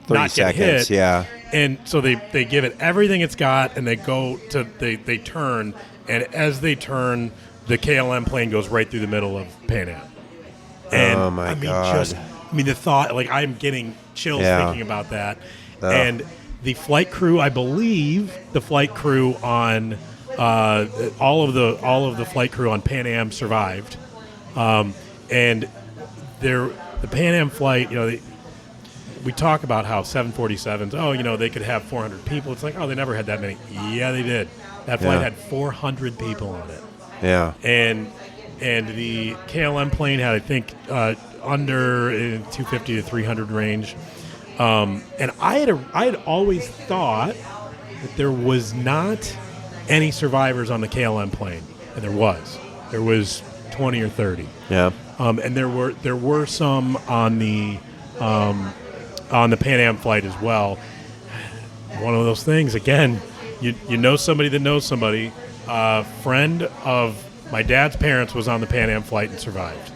not get hit. Yeah. And so they give it everything it's got, and they turn, and as they turn, the KLM plane goes right through the middle of Pan Am. And oh my God! The thought, I'm getting chills thinking about that. And the flight crew, I believe, on all of the flight crew on Pan Am survived, and the Pan Am flight, we talk about how 747s, they could have 400 people. It's like, oh, they never had that many. Yeah, they did. That flight Yeah. had 400 people on it. Yeah. And the KLM plane had, I think, under 250 to 300 range. And I had always thought that there was not any survivors on the KLM plane, and there was. There was 20 or 30. Yeah. And there were some on the Pan Am flight as well. One of those things, again, you know somebody that knows somebody. A friend of my dad's parents was on the Pan Am flight and survived.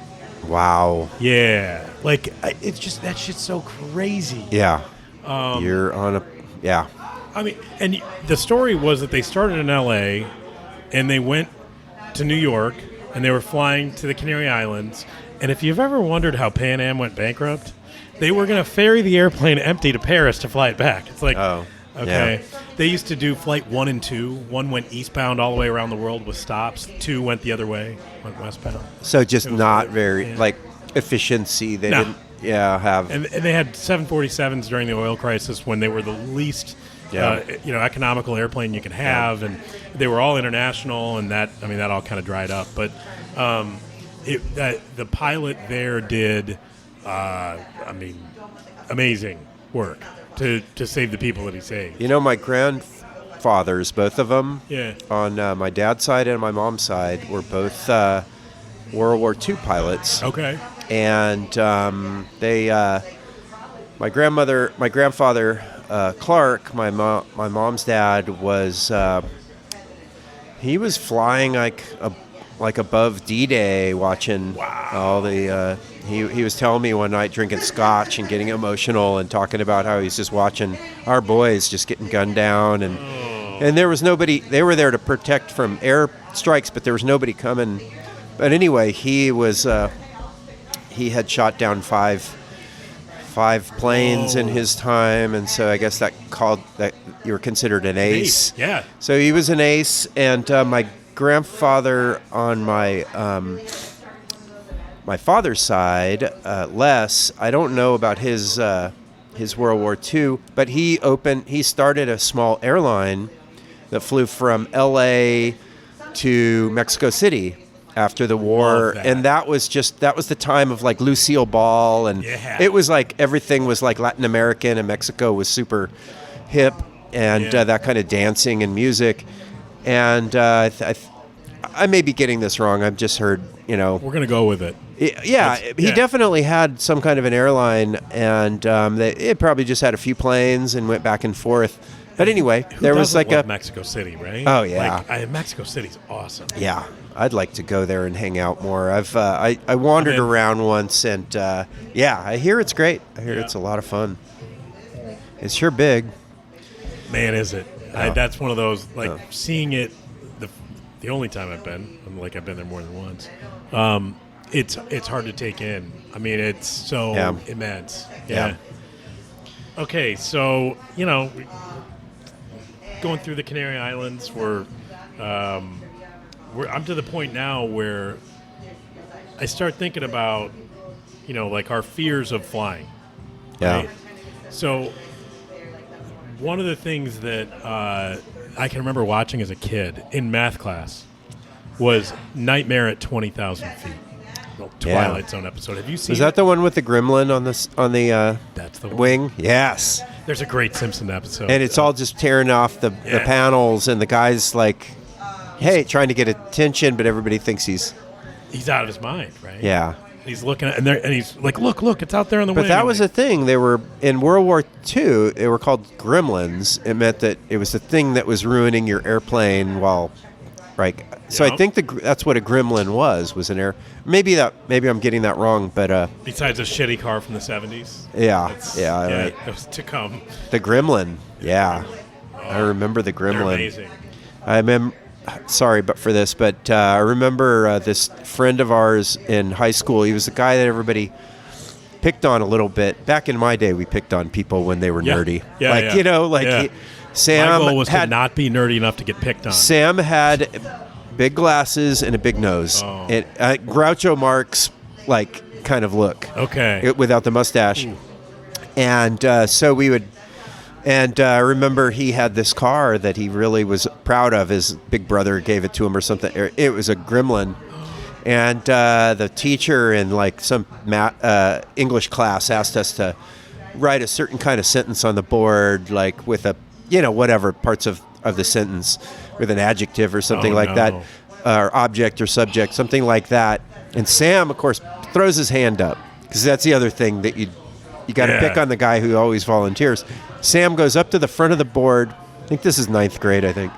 Wow. Yeah. Like, it's just, that shit's so crazy. Yeah. You're on a... Yeah. I mean, and the story was that they started in L.A. and they went to New York and they were flying to the Canary Islands. And if you've ever wondered how Pan Am went bankrupt, they were going to ferry the airplane empty to Paris to fly it back. It's like, okay. Yeah. They used to do flight 1 and 2. 1 went eastbound all the way around the world with stops. 2 went the other way, went westbound. So just not very, like, efficiency. They didn't, have. And they had 747s during the oil crisis when they were the least, economical airplane you could have. Yeah. And they were all international, and that all kind of dried up. But the pilot there did, amazing work to save the people that he saved. You know, my grandfathers, both of them, on my dad's side and my mom's side, were both World War II pilots. Okay. And they, my grandfather, Clark, my mom's dad, was he was flying like above D-Day, watching all the. He was telling me one night, drinking scotch and getting emotional and talking about how he's just watching our boys just getting gunned down, and there was nobody. They were there to protect from air strikes, but there was nobody coming. But anyway, he was he had shot down five planes in his time, and so I guess that you were considered an ace. Yeah. So he was an ace, and my grandfather on my father's side, Les, I don't know about his World War II, but he started a small airline that flew from L.A. to Mexico City after the war, and that was the time of like Lucille Ball, and it was like everything was like Latin American, and Mexico was super hip, and that kind of dancing and music, and I may be getting this wrong. I've just heard, we're gonna go with it. He definitely had some kind of an airline, and it probably just had a few planes and went back and forth. But anyway, there was like Mexico City, right? Oh yeah, Mexico City's awesome. Yeah, I'd like to go there and hang out more. I wandered around once, and I hear it's great. I hear it's a lot of fun. It's sure big. Man, is it? That's one of those seeing it. The only time I've been, I've been there more than once. It's hard to take in. I mean, it's so immense. Yeah. Okay, so going through the Canary Islands, I'm to the point now where I start thinking about, our fears of flying. Yeah. Right? So one of the things that I can remember watching as a kid in math class was Nightmare at 20,000 feet. Twilight Zone episode. Have you seen? Is that the one with the gremlin on the That's the one. wing? Yes. There's a great Simpson episode, and it's all just tearing off the panels, and the guy's like, "Hey," trying to get attention, but everybody thinks he's out of his mind, right? Yeah. He's looking at, and he's like, "Look, it's out there on the wing." But that was a thing. They were in World War II. They were called gremlins. It meant that it was the thing that was ruining your airplane while, right? So I think that's what a gremlin was an air. Maybe I'm getting that wrong, but besides a shitty car from the 70s. Right. It was to come. The gremlin. Yeah. I remember the gremlin. They're amazing. Sorry, but I remember this friend of ours in high school. He was the guy that everybody picked on a little bit. Back in my day, we picked on people when they were nerdy. Sam. My goal was to not be nerdy enough to get picked on. Sam had big glasses and a big nose. Groucho Marx kind of look. Okay. Without the mustache. Ooh. And so we would And I remember he had this car that he really was proud of. His big brother gave it to him or something. It was a Gremlin. And the teacher in like some English class asked us to write a certain kind of sentence on the board, like with a, whatever parts of the sentence, with an adjective or something that, or object or subject, something like that. And Sam, of course, throws his hand up, because that's the other thing that you got to pick on the guy who always volunteers. Sam goes up to the front of the board. I think this is 9th grade, I think.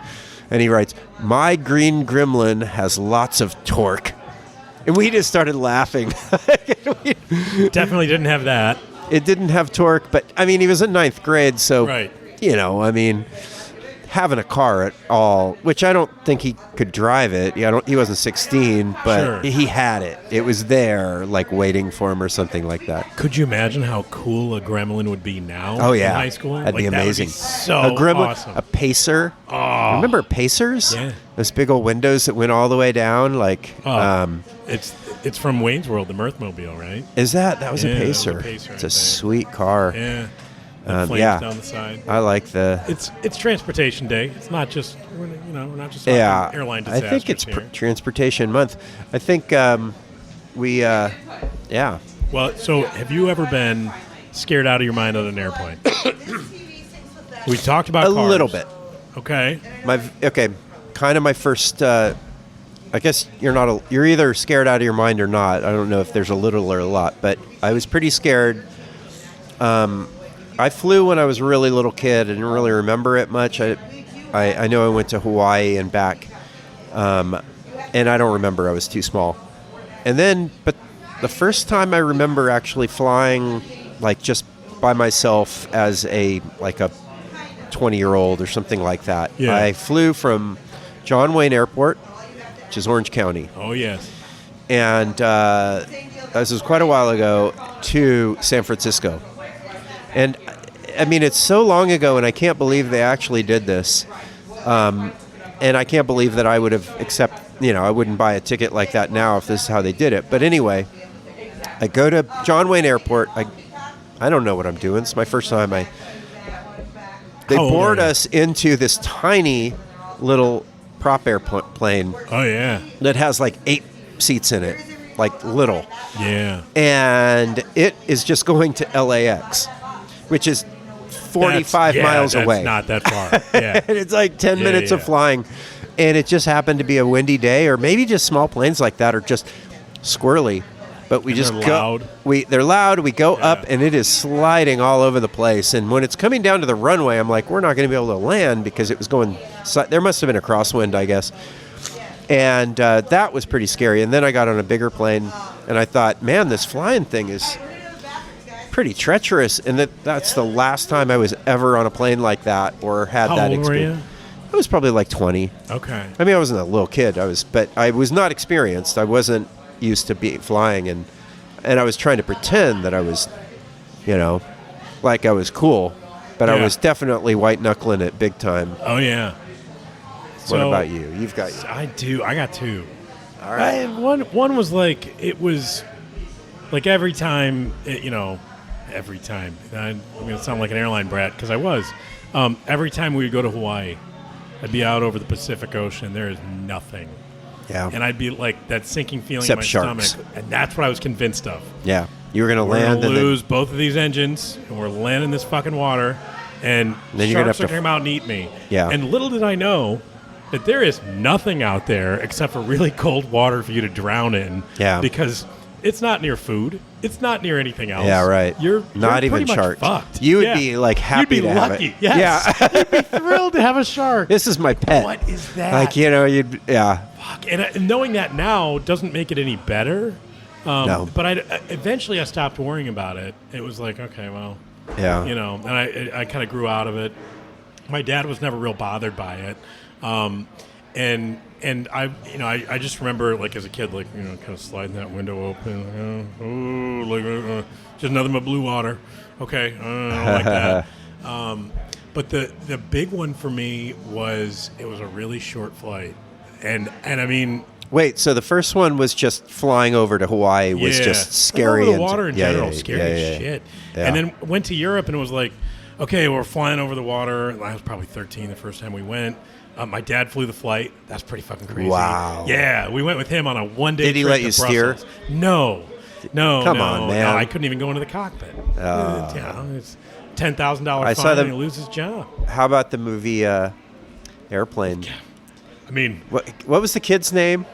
And he writes, "My green gremlin has lots of torque." And we just started laughing. Definitely didn't have that. It didn't have torque, but, I mean, he was in 9th grade, so, having a car at all, which I don't think he could drive it. He wasn't 16, but he had it. It was there, like, waiting for him or something like that. Could you imagine how cool a gremlin would be now Oh, yeah. in high school? That'd be amazing. That would be so a gremlin, awesome. A pacer. Oh. Remember Pacers? Yeah. Those big old windows that went all the way down, like... It's from Wayne's World, the Mirthmobile, right? Is that? That was a Yeah, Pacer. it was a Pacer, It's a I think. sweet car. Yeah. And flames down the side. I like the... It's Transportation Day. It's not just we're not just talking airline I disasters think it's here. Transportation Month. I think Well, so have you ever been scared out of your mind on an airplane? We talked about a cars. little bit. Okay. Kind of my first. I guess you're either scared out of your mind or not. I don't know if there's a little or a lot, but I was pretty scared. I flew when I was a really little kid. I didn't really remember it much. I know I went to Hawaii and back, and I don't remember. I was too small. And then, but the first time I remember actually flying, like just by myself as a 20-year-old or something like that. Yeah. I flew from John Wayne Airport, which is Orange County. Oh, yes. And this was quite a while ago, to San Francisco. And, I mean, it's so long ago, and I can't believe they actually did this. And I can't believe that I would have I wouldn't buy a ticket like that now if this is how they did it. But anyway, I go to John Wayne Airport. I don't know what I'm doing. It's my first time. They board us into this tiny little prop airplane. Oh, yeah. That has like 8 seats in it, like little. Yeah. And it is just going to LAX, which is 45 miles away. That's not that far. Yeah. And it's like 10 minutes of flying. And it just happened to be a windy day, or maybe just small planes like that are just squirrely. But we just they're go. Loud. They're loud. We go up, and it is sliding all over the place. And when it's coming down to the runway, I'm like, we're not going to be able to land because it was going. There must have been a crosswind, I guess. And that was pretty scary. And then I got on a bigger plane, and I thought, man, this flying thing is pretty treacherous. And that's the last time I was ever on a plane like that or had that experience. How old were you? I was probably like 20. Okay. I mean, I wasn't a little kid. But I was not experienced. I wasn't used to flying, and I was trying to pretend that I was, like I was cool, but I was definitely white knuckling it big time. Oh yeah. What about you? You've got. I do. I got 2. All right. One was like it was like every time every time. I'm going to sound like an airline brat because I was. Every time we would go to Hawaii, I'd be out over the Pacific Ocean. There is nothing. Yeah. And I'd be like that sinking feeling Except in my sharks. stomach. And that's what I was convinced of. Yeah. You were going to We're land going to and lose both of these engines, and we're landing this fucking water, and then you're sharks gonna are going to come out and eat me. Yeah. And little did I know that there is nothing out there except for really cold water for you to drown in. Yeah. Because it's not near food. It's not near anything else. Yeah, right. You're not pretty even much sharks. fucked. You would be like happy You'd be to lucky. have it. Yes. Yeah. You'd be thrilled to have a shark. This is my pet. What is that? Like, Fuck. And knowing that now doesn't make it any better. No. But eventually I stopped worrying about it. It was like, okay, well, Yeah. and I kind of grew out of it. My dad was never real bothered by it. And I just remember, like, as a kid, like, kind of sliding that window open, just nothing but blue water. Okay, I don't like that. But the big one for me was it was a really short flight, and I mean. Wait, so the first one was just flying over to Hawaii was just scary. Over the water in general, yeah, scary as shit. Yeah. And then went to Europe and it was like, okay, we're flying over the water. I was probably 13 the first time we went. My dad flew the flight. That's pretty fucking crazy. Wow. Yeah, we went with him on a one-day trip Did he let you to Brussels. steer? No. Come on, man. No, I couldn't even go into the cockpit. It's $10,000 fine saw them. and he loses his job. How about the movie Airplane? I mean, What was the kid's name?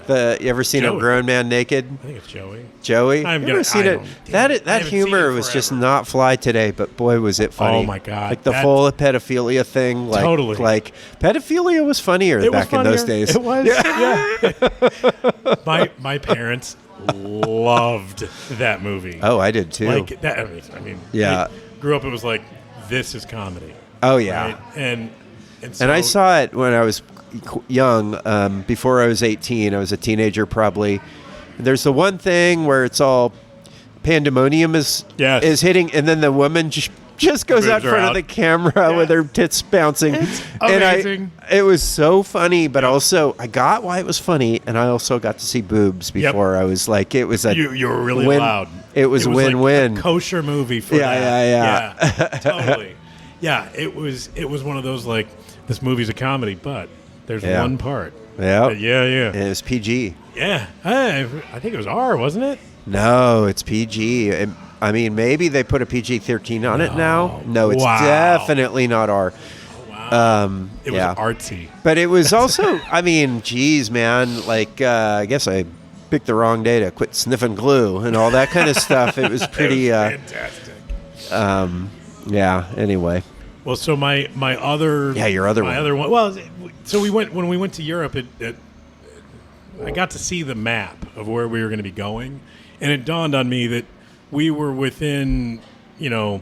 You ever seen Joey. a grown man naked? I think it's Joey. Joey? I'm You gonna- ever seen I it? don't- That I that haven't seen humor it was just forever. not fly today, but boy was it funny. Oh, my God. Like the full pedophilia thing. Like, Totally. Like pedophilia was funnier It was back in those funnier. days. It was. Yeah. my parents loved that movie. Oh, I did too. Like that. I mean, Yeah. I grew up. It was like, this is comedy. Oh yeah. Right? And so, And I saw it when I was young, before I was 18. I was a teenager probably. There's the one thing where it's all pandemonium is hitting, and then the woman just goes out in front of the camera with her tits bouncing. It's and amazing. It was so funny, but also I got why it was funny, and I also got to see boobs before. I was like, it was a you were really loud. It was win-win. Like a kosher movie for Yeah. Totally. Yeah, it was one of those like, this movie's a comedy, but there's one part. Yeah. Yeah. And it was PG. Yeah. I think it was R, wasn't it? No, it's PG. I mean, maybe they put a PG-13 on it now. No, it's definitely not R. Wow. It was artsy. But it was also, I mean, geez, man, like, I guess I picked the wrong day to quit sniffing glue and all that kind of stuff. It was pretty... fantastic. Yeah, anyway. Well, so my other... Yeah, your other one. My other one. Well, so when we went to Europe, I got to see the map of where we were going to be going, and it dawned on me that we were within, 10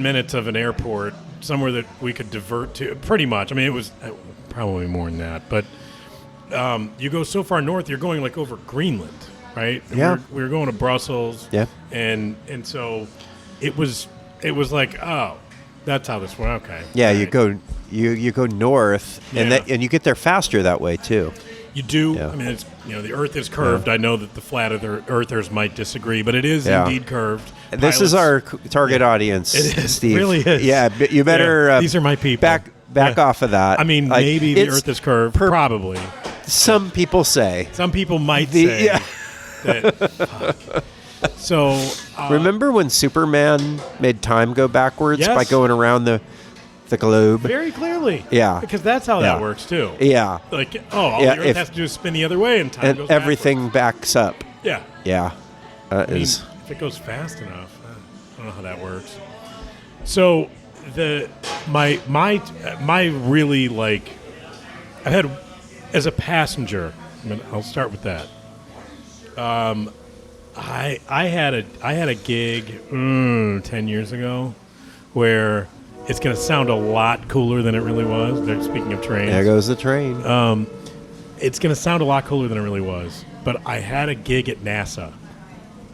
minutes of an airport, somewhere that we could divert to, pretty much. I mean, it was probably more than that, but you go so far north, you're going like over Greenland, right? And yeah. We were going to Brussels. Yeah. And so it was like, oh, that's how this went. Okay. Yeah, right. you go north, and you get there faster that way too. You do. Yeah. I mean, it's, the Earth is curved. I know that the flat earthers might disagree, but it is indeed curved. This is our target audience, it is, Steve. Really is. Yeah, but you better. These are my people. Back off of that. I mean, like, maybe the Earth is curved. Probably. Some people say. Some people might say. Yeah. That, fuck. So remember when Superman made time go backwards by Yes. going around the globe? Very clearly. Yeah. Because that's how that works too. Yeah. Like, all the Earth has to do is spin the other way, and time goes everything backwards. backs up. Yeah. Yeah. I mean, if it goes fast enough, I don't know how that works. So my really, like, I've had as a passenger. I mean, I'll start with that. I had a gig 10 years ago where it's going to sound a lot cooler than it really was. Speaking of trains. There goes the train. It's going to sound a lot cooler than it really was. But I had a gig at NASA.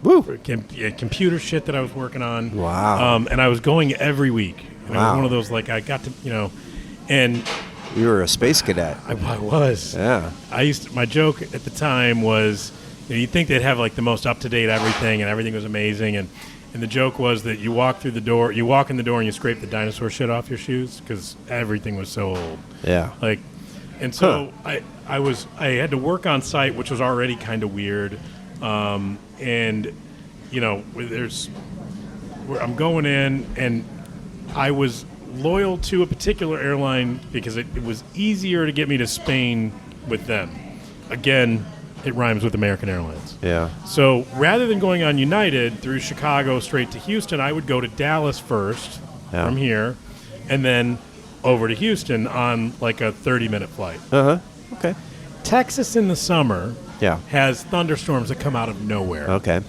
Woo! For computer shit that I was working on. Wow. And I was going every week. And Wow. it was one of those, like, I got to, and You were a space cadet. I was. Yeah. My joke at the time was, you'd think they'd have like the most up-to-date everything, and everything was amazing, and the joke was that you walk in the door and you scrape the dinosaur shit off your shoes because everything was so old. Yeah. Like, and so I had to work on site, which was already kind of weird, and I'm going in, and I was loyal to a particular airline because it was easier to get me to Spain with them. Again, it rhymes with American Airlines. Yeah. So rather than going on United through Chicago straight to Houston, I would go to Dallas first from here, and then over to Houston on like a 30-minute flight. Uh-huh. Okay. Texas in the summer Yeah. has thunderstorms that come out of nowhere. Okay.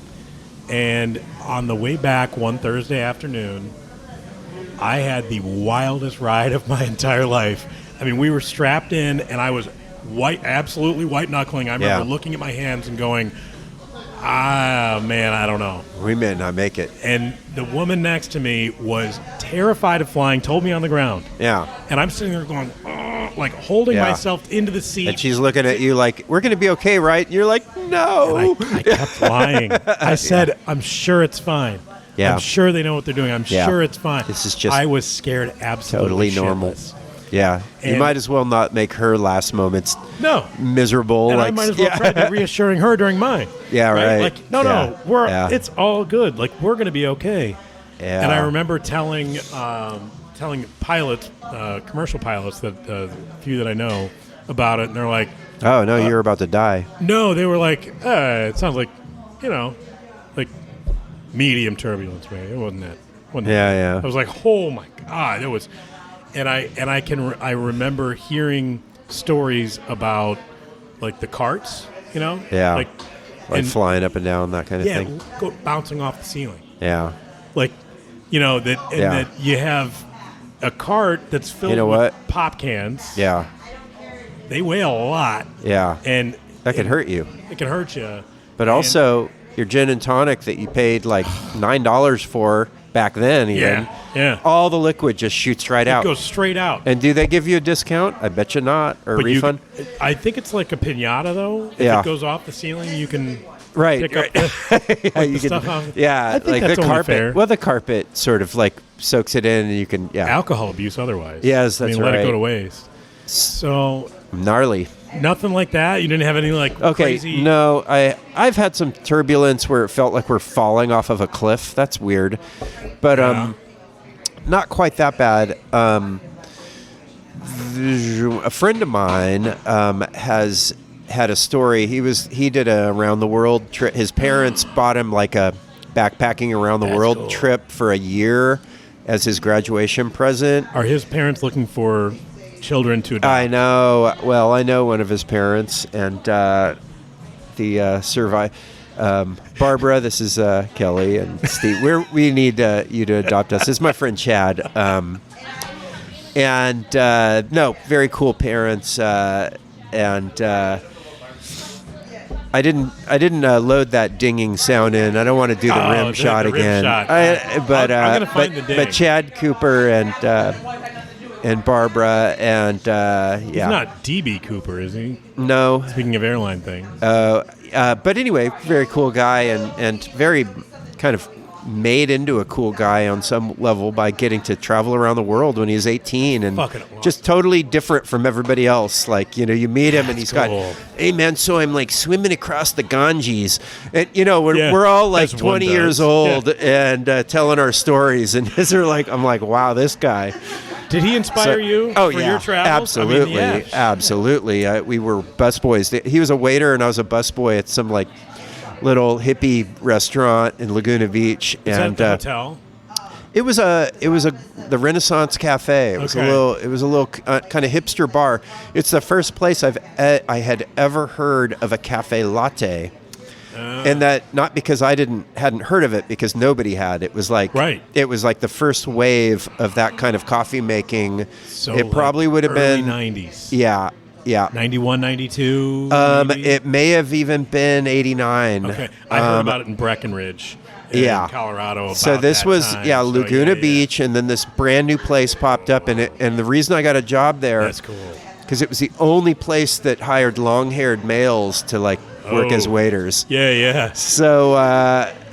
And on the way back one Thursday afternoon, I had the wildest ride of my entire life. I mean, we were strapped in, and I was absolutely white-knuckling. I remember looking at my hands and going, man, I don't know. We may not make it. And the woman next to me was terrified of flying, told me on the ground. Yeah. And I'm sitting there going, like holding myself into the seat. And she's looking at you like, we're going to be okay, right? And you're like, no. I kept lying. I said, I'm sure it's fine. Yeah. I'm sure they know what they're doing. I'm Yeah. sure it's fine. This is just I was scared absolutely totally normal. shitless. Yeah. You And- might as well not make her last moments No. miserable. And like, I might as well try to be reassuring her during mine. Yeah, right. Like, no, it's all good. Like, we're going to be okay. Yeah. And I remember telling pilots, commercial pilots, that few that I know about it, and they're like, Oh, no, you're about to die. no, they were like, it sounds like, like medium turbulence, man. It wasn't that. Yeah. I was like, oh my God, it was, and I remember hearing stories about like the carts, Yeah. like Like flying up and down, that kind of thing. bouncing off the ceiling, Yeah. like that you have a cart that's filled with pop cans. Yeah. They weigh a lot. Yeah. And That could hurt you. It can hurt you. But also, your gin and tonic that you paid like $9 for back then, even. Yeah. All the liquid just shoots right out. It goes straight out. And do they give you a discount? I bet you not. Or a refund? I think it's like a piñata, though. If it goes off the ceiling, you can pick up the stuff off. Yeah, I think like that's the only carpet. fair. Well, the carpet sort of like soaks it in, and you can, Alcohol abuse otherwise. Yes, that's Let it right. go to waste. So gnarly. nothing like that? You didn't have any crazy... No, I've had some turbulence where it felt like we're falling off of a cliff. That's weird. But not quite that bad. A friend of mine has had a story. He did a around the world trip. His parents bought him like a backpacking around the world trip for a year as his graduation present. Are his parents looking for children to adopt? I know. Well, I know one of his parents, and Barbara. This is Kelly and Steve. We need you to adopt us. This is my friend Chad. No, very cool parents. I didn't load that dinging sound in. I don't want to do the rim shot again. I'm gonna find the ding. But Chad Cooper and Barbara and He's not DB Cooper, is he? No. Speaking of airline things. But anyway, very cool guy and very kind of made into a cool guy on some level by getting to travel around the world when he was 18 and just totally different from everybody else. Like, you meet him and he's got, hey man, so I'm like swimming across the Ganges, and we're all like 20 years old and telling our stories, and they're like, I'm like, wow, this guy. Did he inspire you for your travels? Absolutely, absolutely. We were busboys. He was a waiter and I was a busboy at some like little hippie restaurant in Laguna Beach. Is that the hotel? It was the Renaissance Cafe. It was a little kind of hipster bar. It's the first place I had ever heard of a cafe latte. And that not because I hadn't heard of it, because nobody had. It was like It was like the first wave of that kind of coffee making. So it probably would have been 90s. Yeah. 91, 92. It may have even been 89. Okay, I heard about it in Breckenridge. In Colorado. So this was Laguna Beach, and then this brand new place popped up, and the reason I got a job there. That's cool. Because it was the only place that hired long-haired males to like work as waiters. Yeah. So,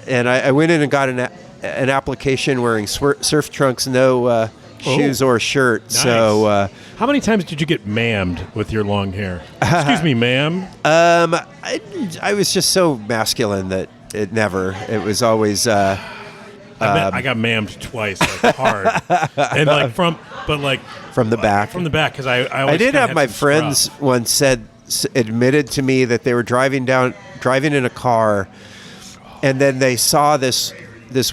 and I went in and got an application wearing surf trunks, no shoes or shirt. Nice. So, how many times did you get mammed with your long hair? Excuse me, ma'am. I was just so masculine that it was always. I got mammed twice, like hard, and like from the back. From the back, because I did have my friends once admitted to me that they were driving in a car, and then they saw this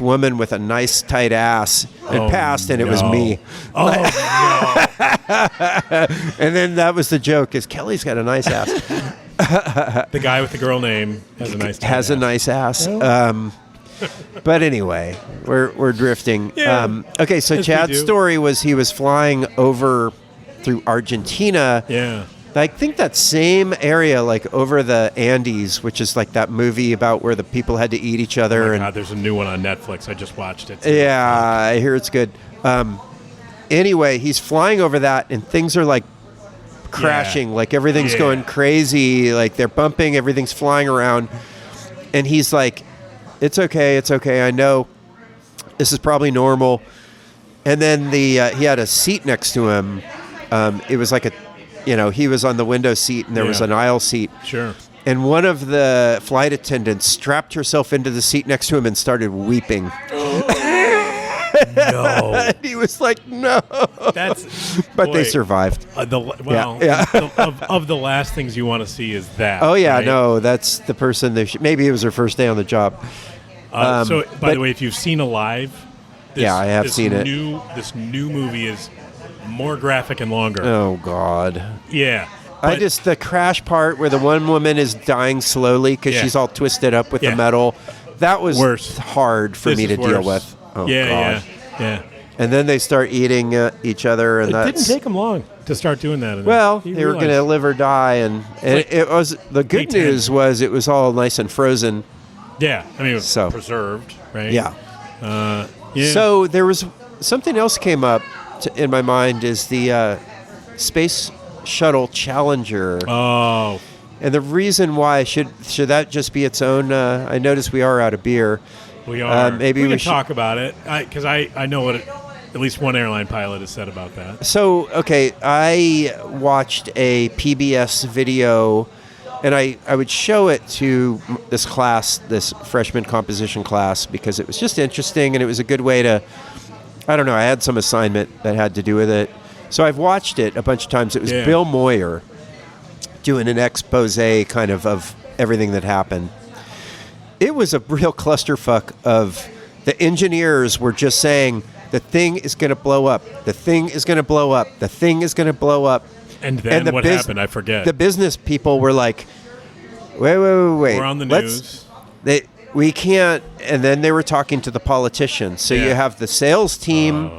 woman with a nice tight ass and passed, and it was me. Oh no! And then that was the joke: is Kelly's got a nice ass. The guy with the girl name has a nice ass. Yeah. But anyway, we're drifting. Yeah. Okay, so Chad's story was he was flying over through Argentina. Yeah. I think that same area, like over the Andes, which is like that movie about where the people had to eat each other. Oh my God, there's a new one on Netflix. I just watched it. Yeah, I hear it's good. Anyway, he's flying over that, and things are like crashing, like everything's going crazy, like they're bumping, everything's flying around, and he's like, it's okay, I know This is probably normal. And then he had a seat next to him. It was like he was on the window seat, and there was an aisle seat. Sure. And one of the flight attendants strapped herself into the seat next to him and started weeping. No. He was like, no. But they survived. Of the last things you want to see is that. Oh, yeah, right? no, that's the person. Maybe it was her first day on the job. By the way, if you've seen Alive, I have seen it. This new movie is more graphic and longer. Oh, God. Yeah. The crash part where the one woman is dying slowly because she's all twisted up with the metal, that was worse. Hard for me to deal with. Oh, yeah. And then they start eating each other, and it didn't take them long to start doing that. They were going to live or die, and it was the good news was it was all nice and frozen. Yeah, I mean it was preserved, right? Yeah. So there was something else came up in my mind is the Space Shuttle Challenger. Oh. And the reason why should that just be its own? I noticed we are out of beer. We are. Maybe we can talk about it because I know what at least one airline pilot has said about that. So, okay, I watched a PBS video, and I would show it to this class, this freshman composition class, because it was just interesting, and it was a good way to, I don't know, I had some assignment that had to do with it. So I've watched it a bunch of times. It was Bill Moyer doing an expose kind of everything that happened. It was a real clusterfuck of the engineers were just saying, the thing is going to blow up. The thing is going to blow up. The thing is going to blow up. And then what happened? I forget. The business people were like, wait. We're on the news. We can't. And then they were talking to the politicians. So you have the sales team,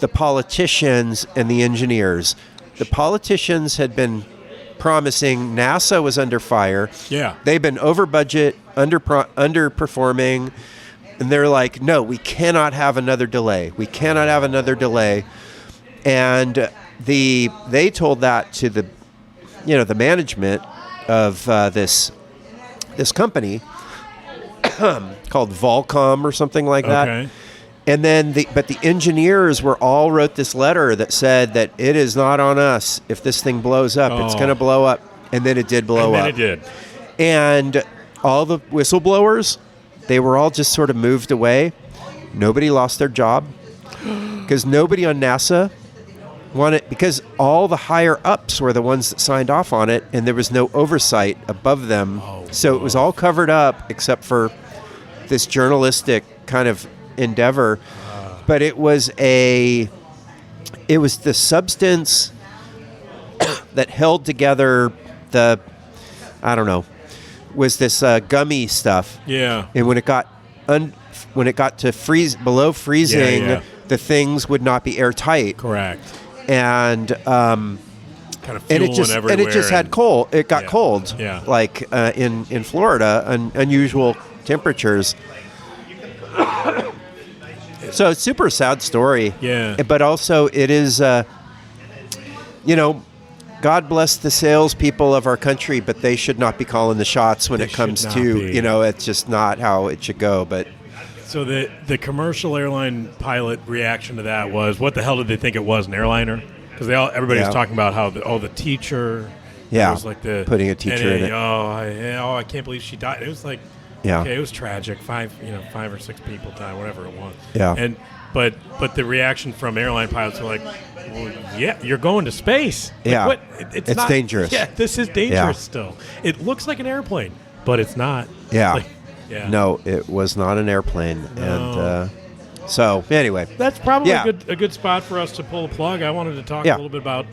the politicians, and the engineers. The politicians had been promising NASA was under fire. Yeah. They've been over budget, underperforming, and they're like, no, we cannot have another delay. We cannot have another delay. And they told that to the management of this company called Volcom or something like that. Okay. And then but the engineers wrote this letter that said that it is not on us if this thing blows up. It's going to blow up. And then it did blow up. And then it did. And all the whistleblowers, they were all just sort of moved away. Nobody lost their job because nobody on NASA wanted, because all the higher ups were the ones that signed off on it, and there was no oversight above them. So it was all covered up except for this journalistic kind of endeavor. But it was the substance that held together was this gummy stuff. Yeah. And when it got to below freezing, the things would not be airtight. Correct. And kind of fueling everywhere. And it just had cold. It got cold. Yeah. Like in Florida, unusual temperatures. So it's super sad story. Yeah. But also it is, God bless the salespeople of our country, but they should not be calling the shots when it comes to, it's just not how it should go. But so the commercial airline pilot reaction to that was, what the hell did they think it was, an airliner? Because everybody was talking about how the teacher, was like putting a teacher in it. I can't believe she died. It was like, okay, it was tragic. 5 or 6 people died, whatever it was. Yeah. And but the reaction from airline pilots were like, well, yeah, you're going to space. Yeah. Like, what? It's not dangerous. Yeah, this is dangerous still. It looks like an airplane, but it's not. Yeah. No, it was not an airplane. No. And so anyway, that's probably a good spot for us to pull a plug. I wanted to talk a little bit about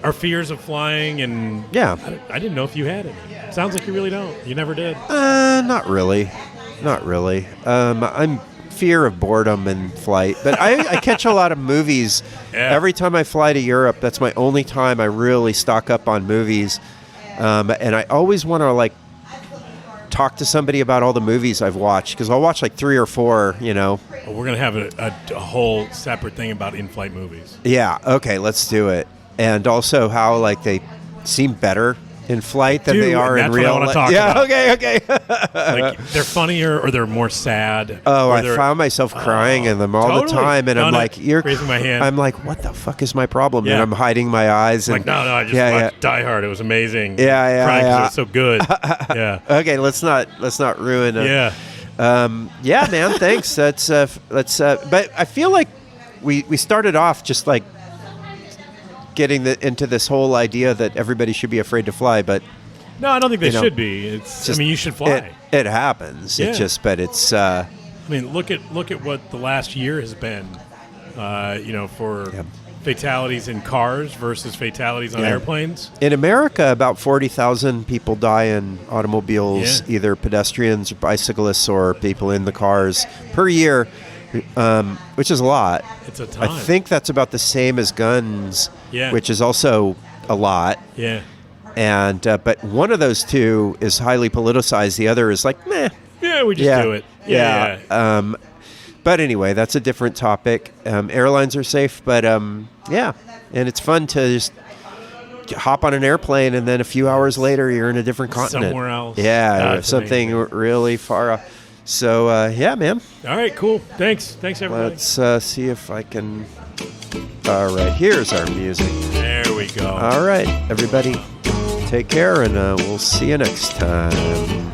our fears of flying, and I didn't know if you had any. Sounds like you really don't. You never did. Not really. I'm fear of boredom in flight, but I catch a lot of movies. Every time I fly to Europe, that's my only time I really stock up on movies, and I always want to talk to somebody about all the movies I've watched, because I'll watch 3 or 4. Well, we're gonna have a whole separate thing about in-flight movies. Yeah. Okay. Let's do it. And also how they seem better in flight than do, they are and in that's what I real wanna life. talk Yeah, about. okay. Like they're funnier or they're more sad. Oh, or I they're- found myself crying in them all the totally. time, and I'm Done it. like, "You're." Raising my hand. I'm like, "What the fuck is my problem?" Yeah. And I'm hiding my eyes. And Like, no, I just yeah, watched Die Hard. It was amazing. Yeah, Crying 'cause yeah. it was so good. Yeah. Okay, let's not ruin. Yeah. Yeah, man. Thanks. Let's. But I feel like we started off just like getting into this whole idea that everybody should be afraid to fly, but No, I don't think they You know, should be. It's. just- I mean, you should fly. it happens. Yeah. It just, but it's. I mean, look at what the last year has been. For Yep. fatalities in cars versus fatalities on Yeah. airplanes. In America, about 40,000 people die in automobiles, Yeah. either pedestrians, or bicyclists, or people in the cars per year, which is a lot. It's a ton. I think that's about the same as guns, Yeah. which is also a lot. Yeah. And but one of those two is highly politicized. The other is like, meh. Yeah, we just Yeah. do it. Yeah. Yeah. But anyway, that's a different topic. Airlines are safe, but yeah, and it's fun to just hop on an airplane and then a few hours later you're in a different continent. Somewhere else. Yeah, That's something amazing. really far off. So yeah, man. All right, cool. Thanks, everybody. Let's see if I can. All right, here's our music. There we go. All right, everybody, take care, and we'll see you next time.